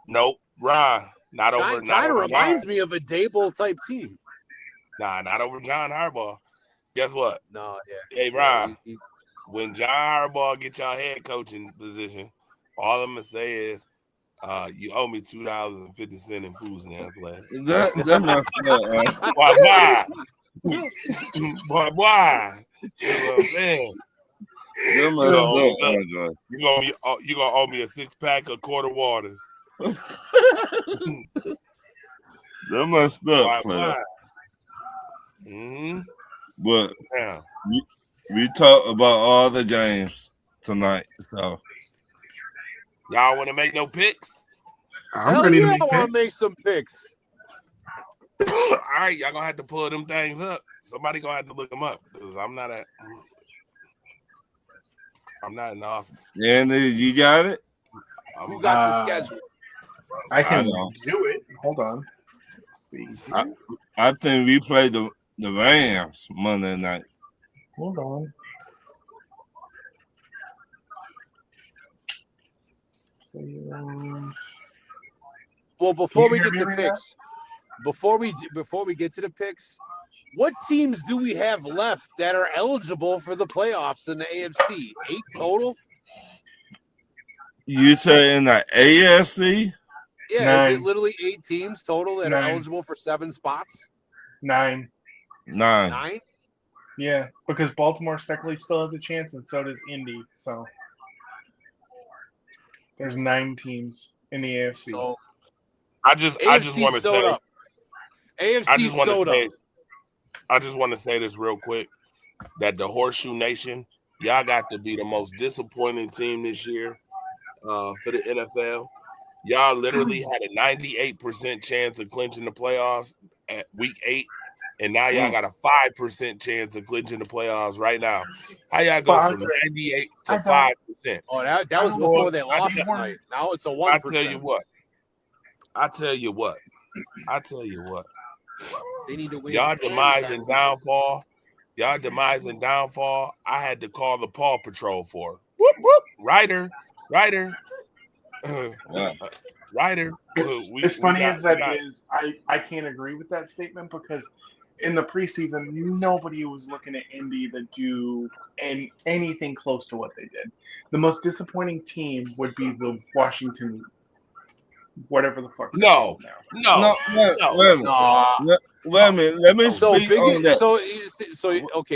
Nope, Ron. Not over. Kind Not of over reminds John. me of a Dable type team. Nah, not over John Harbaugh. Guess what? No, yeah. Hey, Ron. When John Harbaugh get your head coaching position, all I'm gonna say is, you owe me $2.50 in food stamps, play. That messed up. Why? Why? You know what I'm saying? That messed up, Andre. You gonna owe me a 6-pack of quarter waters. That messed up, player. Mm-hmm. But Yeah. we talked about all the games tonight, so Y'all want to make no picks? I'm Hell ready yeah, to I make want picks. to make some picks. All right, y'all gonna have to pull them things up. Somebody gonna have to look them up because I'm not in the office. Andy, you got it? Who got the schedule? I can know. do it. Hold on. Let's see. I think we played the Rams Monday night. Hold on. Well, before Can we you get hear to me right picks, before we get to the picks, what teams do we have left that are eligible for the playoffs in the AFC? 8 total? You say in the AFC? Yeah, 9. is it literally 8 teams total that 9. are eligible for 7 spots? 9. 9. 9? Yeah, because Baltimore technically still has a chance, and so does Indy. So there's 9 teams in the AFC. So I just want to say. up. AFC I just want to sewed say. up. I just want to say this real quick that the Horseshoe Nation, y'all got to be the most disappointing team this year for the NFL. Y'all literally had a 98% chance of clinching the playoffs at week 8, and now y'all got a 5% chance of clinching the playoffs right now. How y'all go from 98 to 5%? Oh, that was before they lost tonight. Now it's a 1%. I tell you what. They need to win. Y'all demise and downfall. I had to call the Paw Patrol for. Whoop whoop. Ryder. It's funny as that is, I can't agree with that statement because in the preseason nobody was looking at Indy to do anything close to what they did. The most disappointing team would be the Washington, whatever the fuck. No. Wait a minute. Let me speak on that.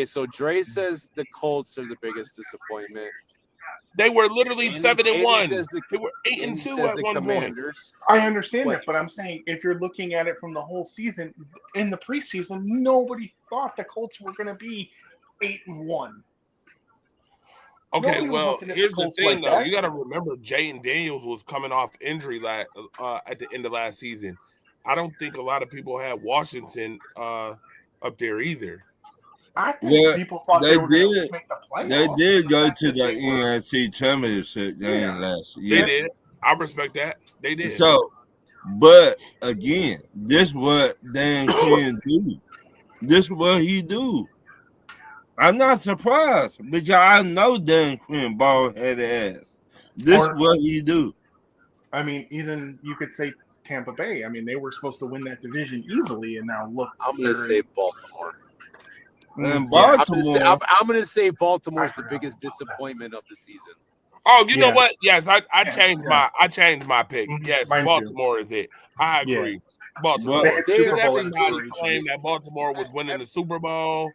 So Dre says the Colts are the biggest disappointment. They were literally 7-1. They were 8-2 at one point. I understand that, but I'm saying if you're looking at it from the whole season, in the preseason, nobody thought the Colts were going to be 8-1. Okay, well, here's the thing, though. You got to remember, Jayden Daniels was coming off injury at the end of last season. I don't think a lot of people had Washington up there either. I think people thought they were going to make the playoffs. They did go to the NFC Championship game last year. They did. I respect that. They did. So, but again, this what Dan Quinn do. This what he do. I'm not surprised because I know Dan Quinn bald-headed ass. This what he do. I mean, even you could say Tampa Bay. I mean, they were supposed to win that division easily, and now look. I'm going to say Baltimore. And Baltimore. I'm going to say Baltimore's the biggest disappointment of the season. Oh, you know what? Yes, I changed my pick. Yes, Mine Baltimore is it. I agree. Baltimore. Everybody claimed that Baltimore was winning the Super Bowl.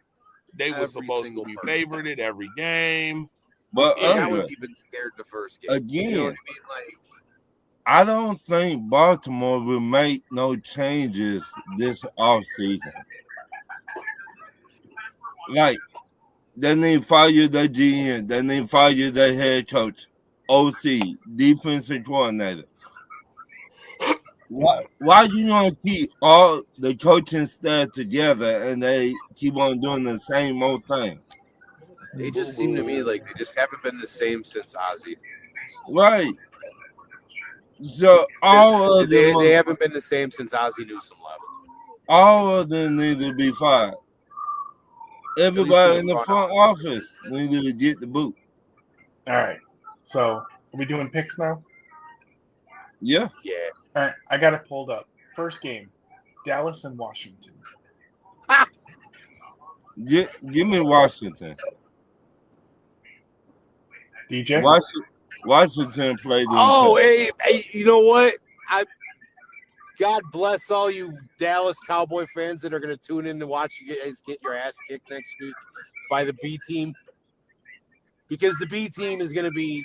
They were supposed to be favored at every game. But I was even scared the first game. Again, you know what I mean? I don't think Baltimore will make no changes this offseason. Like, they need to fire their GM. They need to fire their head coach, OC, defensive coordinator. Why you gonna keep all the coaching staff together and they keep on doing the same old thing? They just seem to me like they just haven't been the same since Ozzy. Right. So all of them, They haven't been the same since Ozzy Newsome left. all of them need to be fired. Everybody in the front front office needed to get the boot. All right. So are we doing picks now? Yeah. Yeah. All right. I got it pulled up. First game, Dallas and Washington. Give me Washington. DJ. Washington played. Oh, hey, you know what? God bless all you Dallas Cowboy fans that are going to tune in to watch you guys get your ass kicked next week by the B team, because the B team is going to be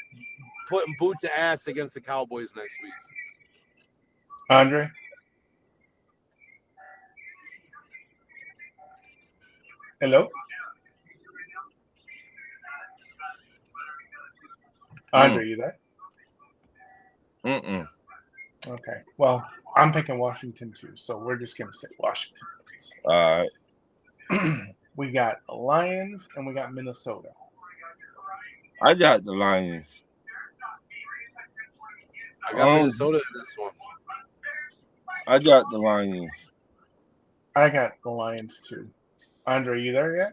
putting boot to ass against the Cowboys next week. Andre. Hello. Andre, you there? Mm-mm. Okay. Well, I'm picking Washington too, so we're just gonna say Washington. All right. We got the Lions and we got Minnesota. I got the Lions. I got Minnesota in this one. I got the Lions. I got the Lions too. Andre, you there yet?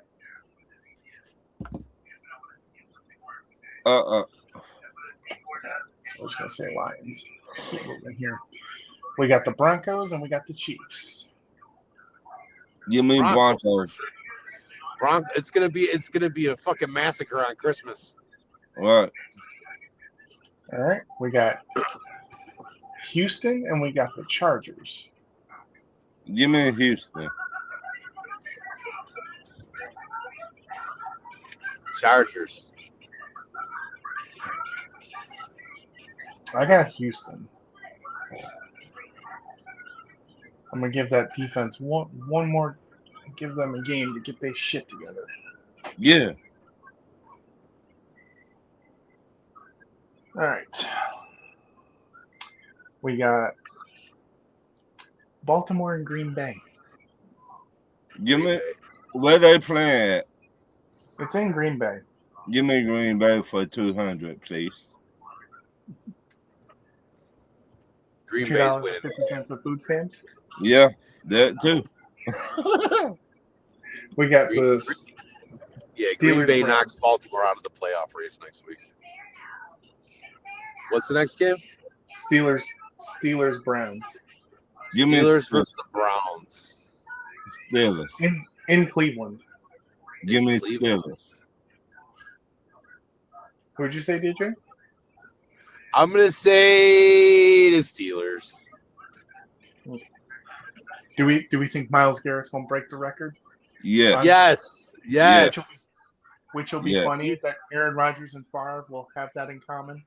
So I was gonna say Lions. Keep moving here. We got the Broncos and we got the Chiefs. You mean Broncos? It's gonna be a fucking massacre on Christmas. Right. All right. We got Houston and we got the Chargers. Give me Houston. Chargers. I got Houston. I'm gonna give that defense one more. Give them a game to get their shit together. Yeah. All right. We got Baltimore and Green Bay. Give me where they playing at. It's in Green Bay. Give me Green Bay for 200, please. Green Bay's winning. $2.50 of food stamps. Yeah, that too. We got Green Steelers Bay Browns. knocks Baltimore out of the playoff race next week. What's the next game? Steelers Browns. Give me Steelers versus the Browns. Steelers. In Cleveland. Give me Steelers. Who'd you say, DJ? I'm gonna say the Steelers. Do we think Myles Garrett's gonna break the record? Yeah. Yes. Which will be funny that Aaron Rodgers and Favre will have that in common.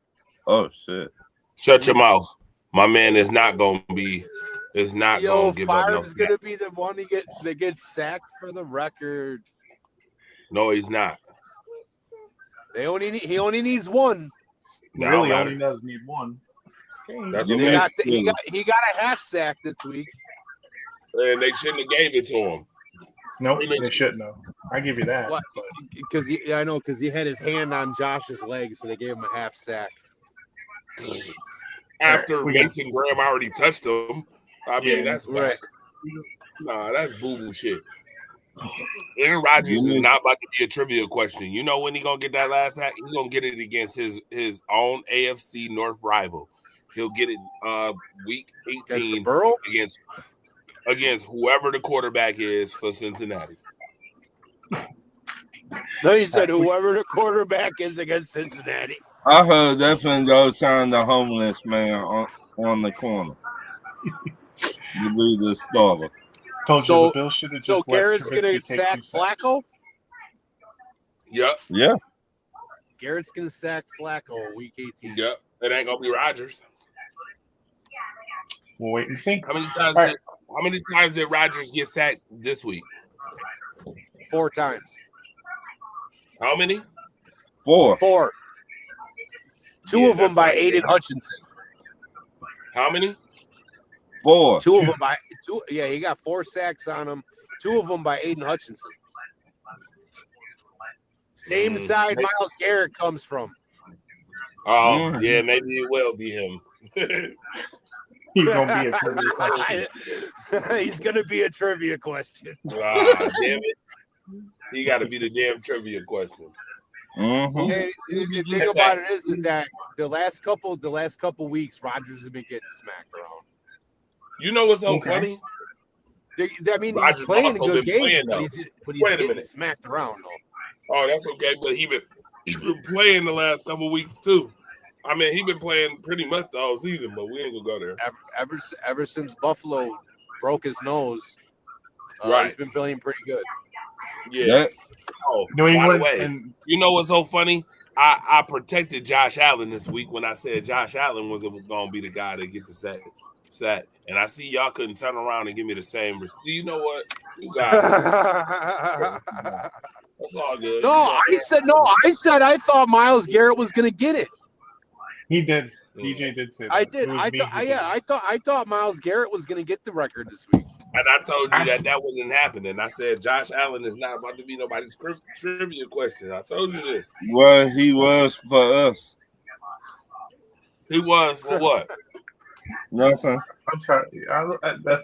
Oh shit! Shut your mouth. My man is not gonna be. Is not gonna give up no Favre's gonna be the one that gets sacked for the record. No, he's not. He only needs one. No, Really, only does need one. Okay. That's He got a half sack this week. And they shouldn't have gave it to him. Nope, they shouldn't have. I give you that. What? Because I know he had his hand on Josh's leg, so they gave him a half sack. After Mason Graham already touched him, I mean that's right. Nah, that's boo-boo shit. Aaron Rodgers is not about to be a trivia question. You know when he gonna get that last sack? He's gonna get it against his own AFC North rival. He'll get it week 18 against whoever the quarterback is for Cincinnati. No, you said whoever the quarterback is against Cincinnati. I heard that finna go sign the homeless man on the corner. You be the starter. So the Bills should have just Garrett's gonna sack Flacco? Yep. Yeah. Garrett's gonna sack Flacco week 18. Yep. It ain't gonna be Rodgers. We'll wait and see. How many times? All right. How many times did Rodgers get sacked this week? 4 times. How many? 4. 4. 2 Yeah, of them that's by right. Aiden Hutchinson. How many? 4. 2 of them by 2. Yeah, he got 4 sacks on him. 2 of them by Aiden Hutchinson. Same side Myles Garrett comes from. Oh, yeah, maybe it will be him. He's gonna be a trivia question. He's gonna be a trivia question. Damn it. He got to be the damn trivia question. Mm-hmm. And the thing about it is that the last couple weeks, Rodgers has been getting smacked around. You know what's so Okay. funny? I mean, Rodgers he's playing a also good been game, playing, but though. he's Wait a getting minute. smacked around though. Oh, that's okay, but he been playing the last couple weeks too. I mean, he been playing pretty much the whole season, but we ain't gonna go there. Ever since Buffalo broke his nose, Right. he's been playing pretty good. Yeah. That, Oh, New by the England way, and you know what's so funny? I protected Josh Allen this week when I said Josh Allen was gonna be the guy to get the sack. And I see y'all couldn't turn around and give me the same. You know what? You got it. That's all good. I said I thought Myles Garrett was gonna get it. he did. DJ did say that. I did. It was me who did it. I thought Myles Garrett was gonna get the record this week. And I told you that wasn't happening. I said Josh Allen is not about to be nobody's trivia question. I told you this. well, he was for us. He was for what? Nothing. I'm sorry. That's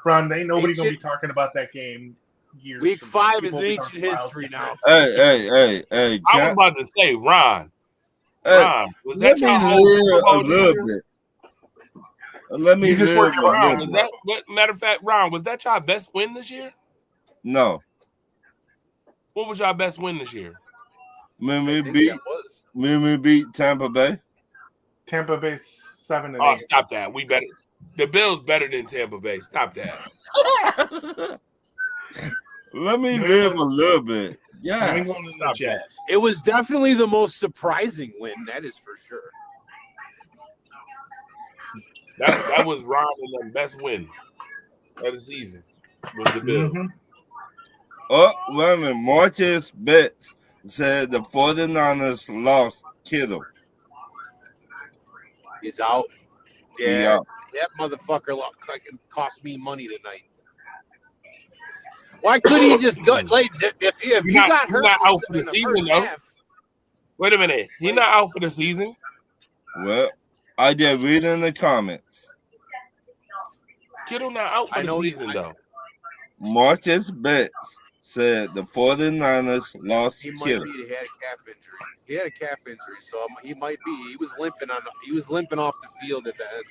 Ron. Ain't nobody gonna be Ancient- talking about that game years. Week from now. 5 is People will be ancient talking Miles history now. Garrett. Hey. I was Champ, about to say Ron. hey, Ron, was let that me your live whole a Super Bowl this little year? bit. Let me You just live worked a about Ron, little was bit. that what matter of fact, Ron, was that your best win this year? No. What was your best win this year? When I we think beat that was. Tampa Bay. Tampa Bay 7 and Oh, 8. stop that. We better. The Bills better than Tampa Bay. Stop that. Let me New live England- a little bit. New Yeah. England and the Stop Jets. It was definitely the most surprising win. That is for sure. That was Ron and the best win of the season was the Bills. Mhm. Oh, wait a minute. Marcus Betts said the 49ers lost Kittle. He's out. He Yeah, out. that motherfucker cost me money tonight. Why couldn't he just go? Like, if you got hurt he's not out for in the season, first though. half, Wait a minute. He's not out for the season. Well, I did read in the comments. Kittle not out for I know the he- season, I- though. Marcus Betts said the 49ers lost he might Kittle. be. He had a calf injury. He had a calf injury, so he might be. He was limping off the field at the end.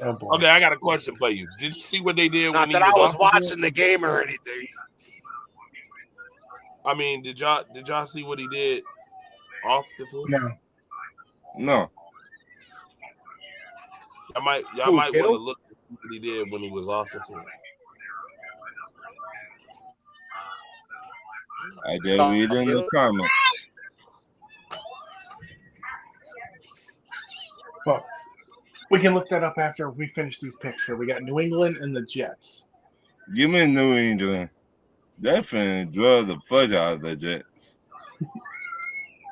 Oh boy. Okay, I got a question for you. Did you see what they did Not when he that I was off the field? watching the game or anything. I mean, did y'all see what he did off the field? No. No. Y'all might Who, want to Kittle? look at what he did when he was off the field. I did read in the Kittle? comments. Well, we can look that up after we finish these picks here. We got New England and the Jets. Give me New England. They finna draw the fuck out of the Jets.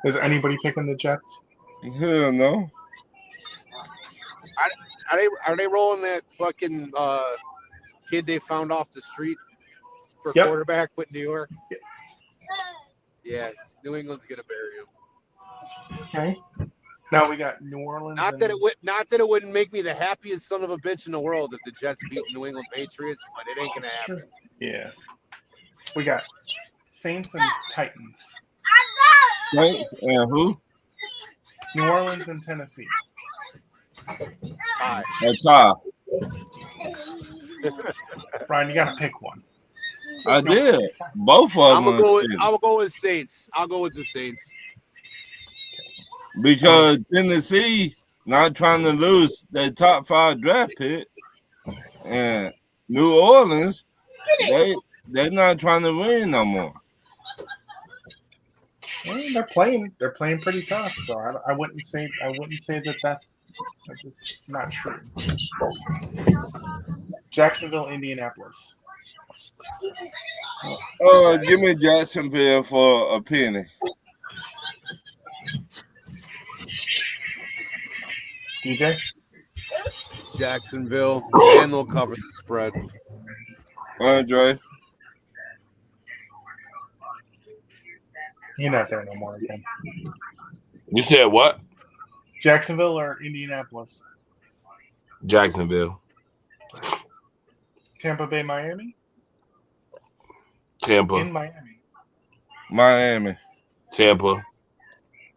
Is anybody picking the Jets? Hell no. Are they rolling that fucking kid they found off the street for Yep. quarterback with New York? Yep. Yeah, New England's gonna bury him. Okay. Now we got New Orleans. Not that it wouldn't make me the happiest son of a bitch in the world if the Jets beat the New England Patriots, but it ain't gonna happen. Yeah. We got Saints and Titans. Saints and who? New Orleans and Tennessee. All right. A tie. Brian, you got to pick one. I did. Both of I'm them. gonna go with Saints. I'll go with the Saints. Because Tennessee not trying to lose their top 5 draft pick, and New Orleans, they're not trying to win no more. Well, they're playing pretty tough, so I wouldn't say that that's That's just not true. Jacksonville, Indianapolis. Give me Jacksonville for a penny. DJ? Jacksonville, and they'll cover the spread. Andre. You're not there no more again. You said what? Jacksonville or Indianapolis? Jacksonville. Tampa Bay, Miami? Tampa. In Miami. Miami. Tampa.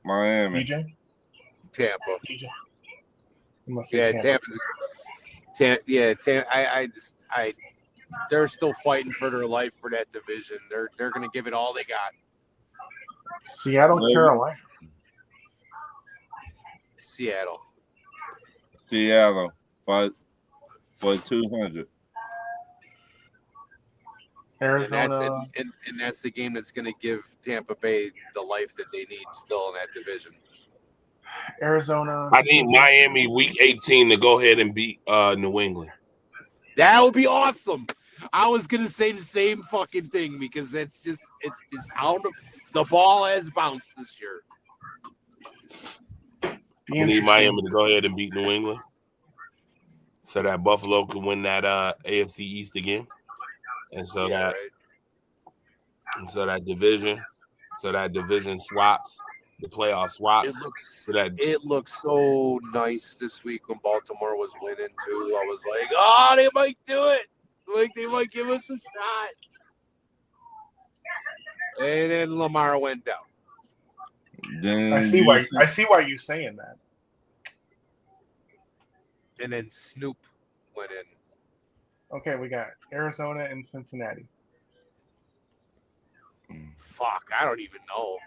Miami. DJ? Tampa. DJ? You must say Yeah, Tampa's. They're still fighting for their life for that division. They're going to give it all they got. Seattle, Carolina. Seattle. For 200. Arizona. And that's the game that's going to give Tampa Bay the life that they need still in that division. Arizona. I need Miami week 18 to go ahead and beat New England. That would be awesome. I was going to say the same fucking thing because it's how the ball has bounced this year. We need Miami to go ahead and beat New England so that Buffalo can win that AFC East again. And so that division swaps, the playoff swaps. It looks so nice this week when Baltimore was winning too. I was like, oh, they might do it. Like they might give us a shot. And then Lamar went down. Then I see why you're saying that. And then Snoop went in. Okay, we got Arizona and Cincinnati. Fuck, I don't even know.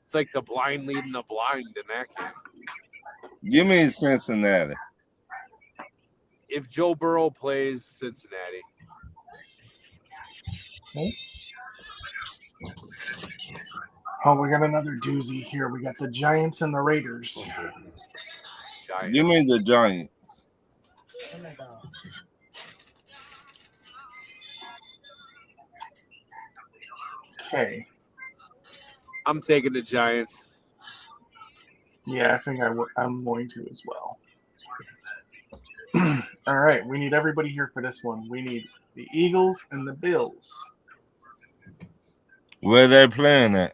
It's like the blind leading the blind in that game. Give me Cincinnati. If Joe Burrow plays, Cincinnati. Oh, we got another doozy here. We got the Giants and the Raiders. Giants. Give me the Giants. Okay. I'm taking the Giants. Yeah, I think I'm going to as well. All right, we need everybody here for this one. We need the Eagles and the Bills Where they playing at?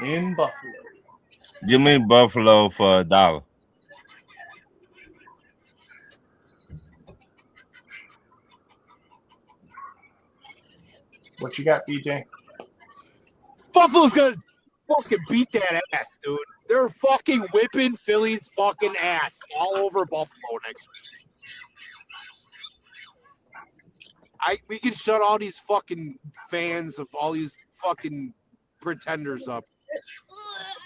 in Buffalo. Give me Buffalo for $1. What you got, BJ? Buffalo's gonna fucking beat that ass, dude. They're fucking whipping Philly's fucking ass all over Buffalo next week. We can shut all these fucking fans of all these fucking pretenders up.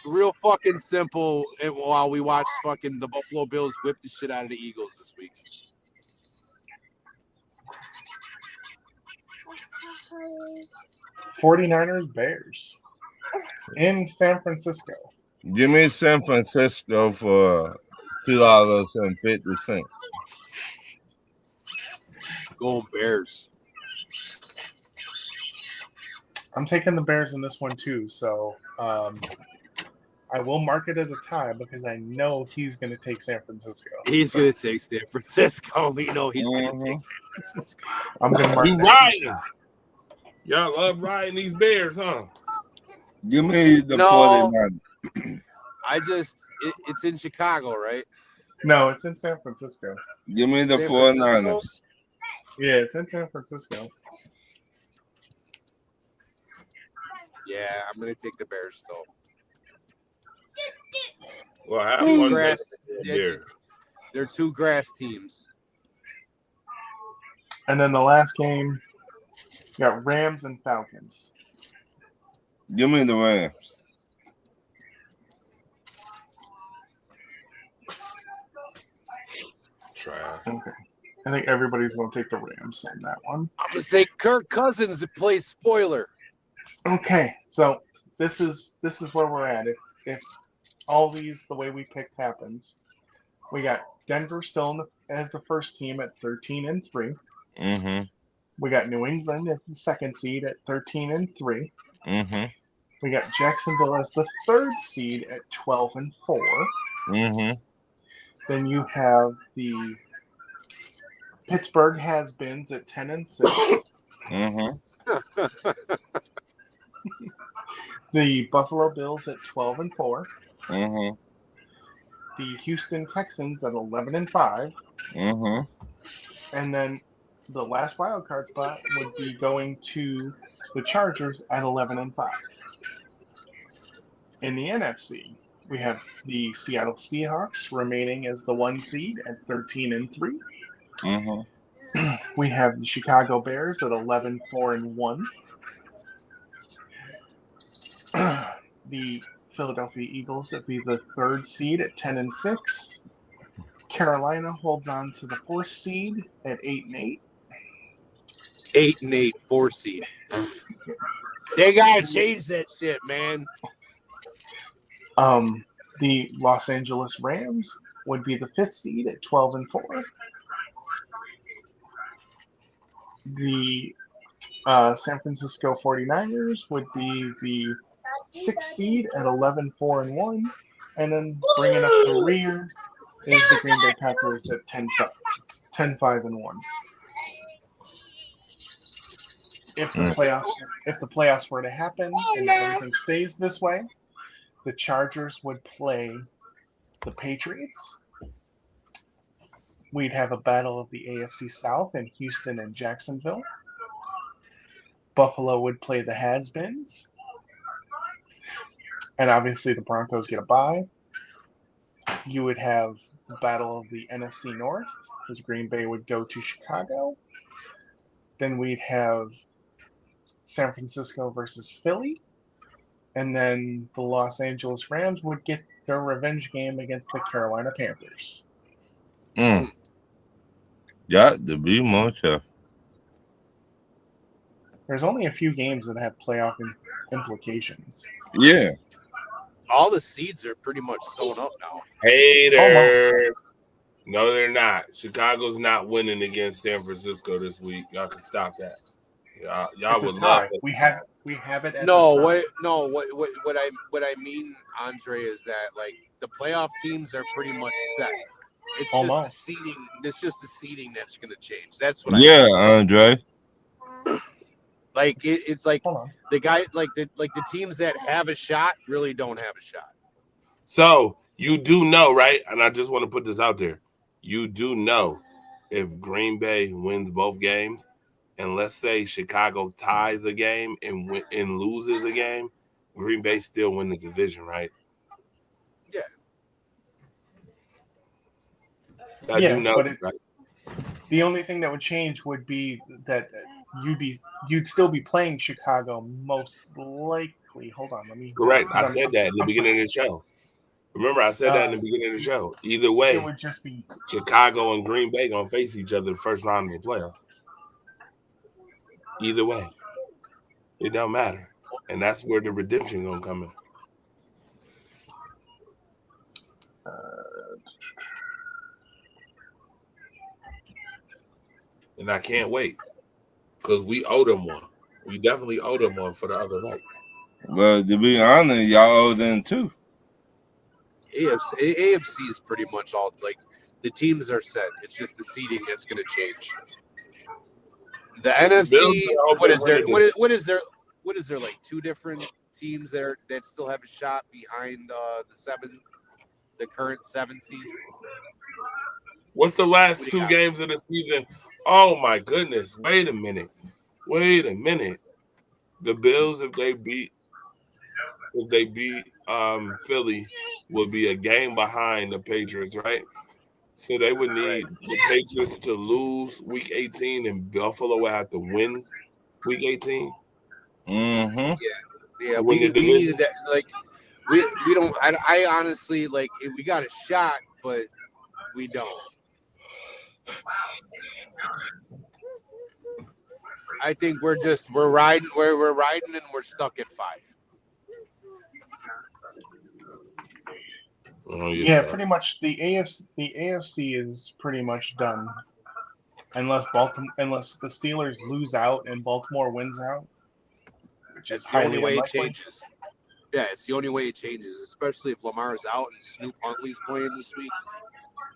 Real fucking simple. And while we watch fucking the Buffalo Bills whip the shit out of the Eagles this week. '49ers Bears in San Francisco. Give me San Francisco for $2.50. Go Bears. I'm taking the Bears in this one too, so I will mark it as a tie because I know he's going to take San Francisco. He's going to take San Francisco. We know he's going to take San Francisco. I'm going to mark You that riding? as a tie. Y'all love riding these Bears, huh? Give me the No. 49ers. It's in Chicago, right? No, it's in San Francisco. Give me the San 49ers. Yeah, it's in San Francisco. Yeah, I'm going to take the Bears, though. Well, have Two fun grass, taking the Bears. they're two grass teams. And then the last game, you got Rams and Falcons. Give me the Rams. Trash. Okay. I think everybody's going to take the Rams on that one. I'm going to take Kirk Cousins to play spoiler. Okay, so this is where we're at. If all these, the way we picked happens. We got Denver still as the first team at 13-3. Mm-hmm. We got New England as the second seed at 13-3. Mm-hmm. We got Jacksonville as the third seed at 12-4. Mm-hmm. Then you have the Pittsburgh has-beens at 10-6. Mm-hmm. The Buffalo Bills at 12-4. Mm-hmm. The Houston Texans at 11-5. Mm-hmm. And then the last wild card spot would be going to the Chargers at 11-5. In the NFC, we have the Seattle Seahawks remaining as the 1 seed at 13-3. Mm-hmm. We have the Chicago Bears at 11-4-1. The Philadelphia Eagles would be the 3rd seed at 10-6. Carolina holds on to the 4th seed at 8-8. 8-8, 4 seed. They gotta change that shit, man. The Los Angeles Rams would be the 5th seed at 12-4. The San Francisco 49ers would be the 6th seed at 11-4-1. And then bringing up the rear is the Green Bay Packers at 10-5-1. If the playoffs were to happen and everything stays this way, the Chargers would play the Patriots. We'd have a battle of the AFC South in Houston and Jacksonville. Buffalo would play the Has-Beens. And obviously the Broncos get a bye. You would have the battle of the NFC North, because Green Bay would go to Chicago. Then we'd have San Francisco versus Philly. And then the Los Angeles Rams would get their revenge game against the Carolina Panthers. Got to be much. There's only a few games that have playoff implications. Yeah. All the seeds are pretty much sewn up now. Hater. No, they're not. Chicago's not winning against San Francisco this week. Y'all can stop that. Y'all would love it. We have it. At No, what I mean, Andre, is that like the playoff teams are pretty much set. It's Almost. just the seeding. It's just the seeding that's going to change. That's what. Yeah, Andre. Like it's like Hold on. the guy, like the teams that have a shot really don't have a shot. So you do know, right? And I just want to put this out there. You do know if Green Bay wins both games, and let's say Chicago ties a game and loses a game, Green Bay still win the division, right? Yeah. I do know, but right? the only thing that would change would be that you'd still be playing Chicago most likely. Hold on, let me. Correct. I said that in the beginning of the show. Remember, I said that in the beginning of the show. Either way, it would just be Chicago and Green Bay gonna face each other the first round of the playoffs. Either way, it don't matter, and that's where the redemption gonna come in. And I can't wait because we owe them one. We definitely owe them one for the other night. Well, to be honest, y'all owe them too. AFC is pretty much all like the teams are set. It's just the seeding that's going to change. The NFC, what is there like 2 different teams that still have a shot behind the current 7 seed? What's the last 2 games of the season? Oh my goodness! Wait a minute. The Bills, if they beat Philly, will be a game behind the Patriots, right? So they would need the Patriots to lose Week 18, and Buffalo would have to win Week 18. Mm-hmm. Yeah. We needed that. Like we don't. I honestly like we got a shot, but we don't. I think we're riding and we're stuck at 5. Yeah, pretty much the AFC is pretty much done, unless the Steelers lose out and Baltimore wins out, which is It's the only highly way it unlikely. changes. Yeah, it's the only way it changes, especially if Lamar's out and Snoop Huntley's playing this week.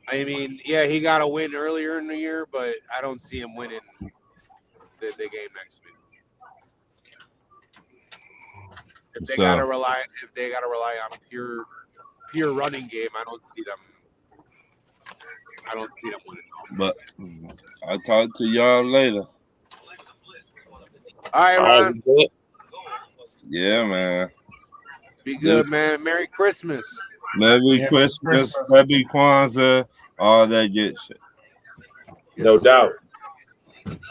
I mean, yeah, he got a win earlier in the year, but I don't see him winning the game next week. If they gotta rely on pure running game, I don't see them winning. But I'll talk to y'all later. All right, Ron. Yeah, man. Be good, man. Merry Christmas. Merry Christmas, Happy Kwanzaa, all that good shit. No doubt.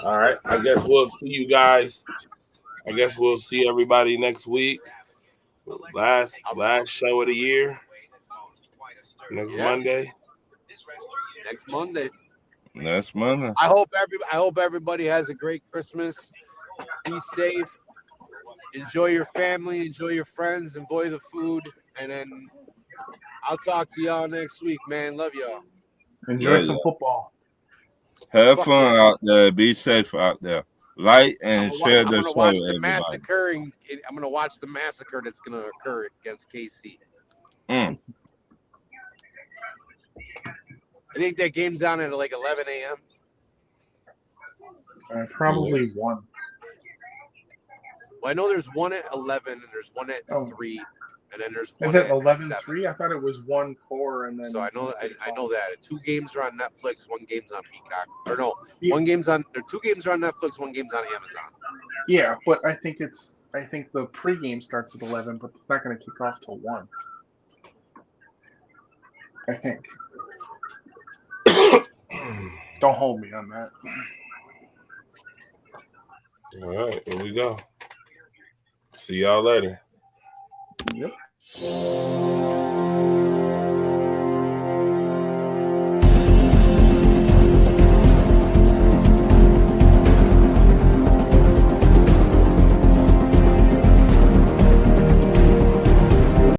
All right. I guess we'll see you guys. I guess we'll see everybody next week. Last show of the year. Next Monday. Next Monday. Next Monday. I hope everybody has a great Christmas. Be safe. Enjoy your family. Enjoy your friends. Enjoy the food. And then I'll talk to y'all next week, man. Love y'all. Enjoy some football. Have fun out there. Be safe out there. Like and share the show, everybody. I'm going to watch the massacre that's going to occur against KC. Mm. I think that game's on at like 11 a.m. Probably 1. Well, I know there's one at 11 and there's one at 3, and then there's one Is it at 11-3? I thought it was 1-4, and then. So I know that 2 games are on Netflix, 1 game's on Peacock, or no, 2 games are on Netflix, 1 game's on Amazon. Yeah, but I think the pregame starts at 11, but it's not going to kick off till 1. I think. Don't hold me on that. All right, here we go. See y'all later. Yep.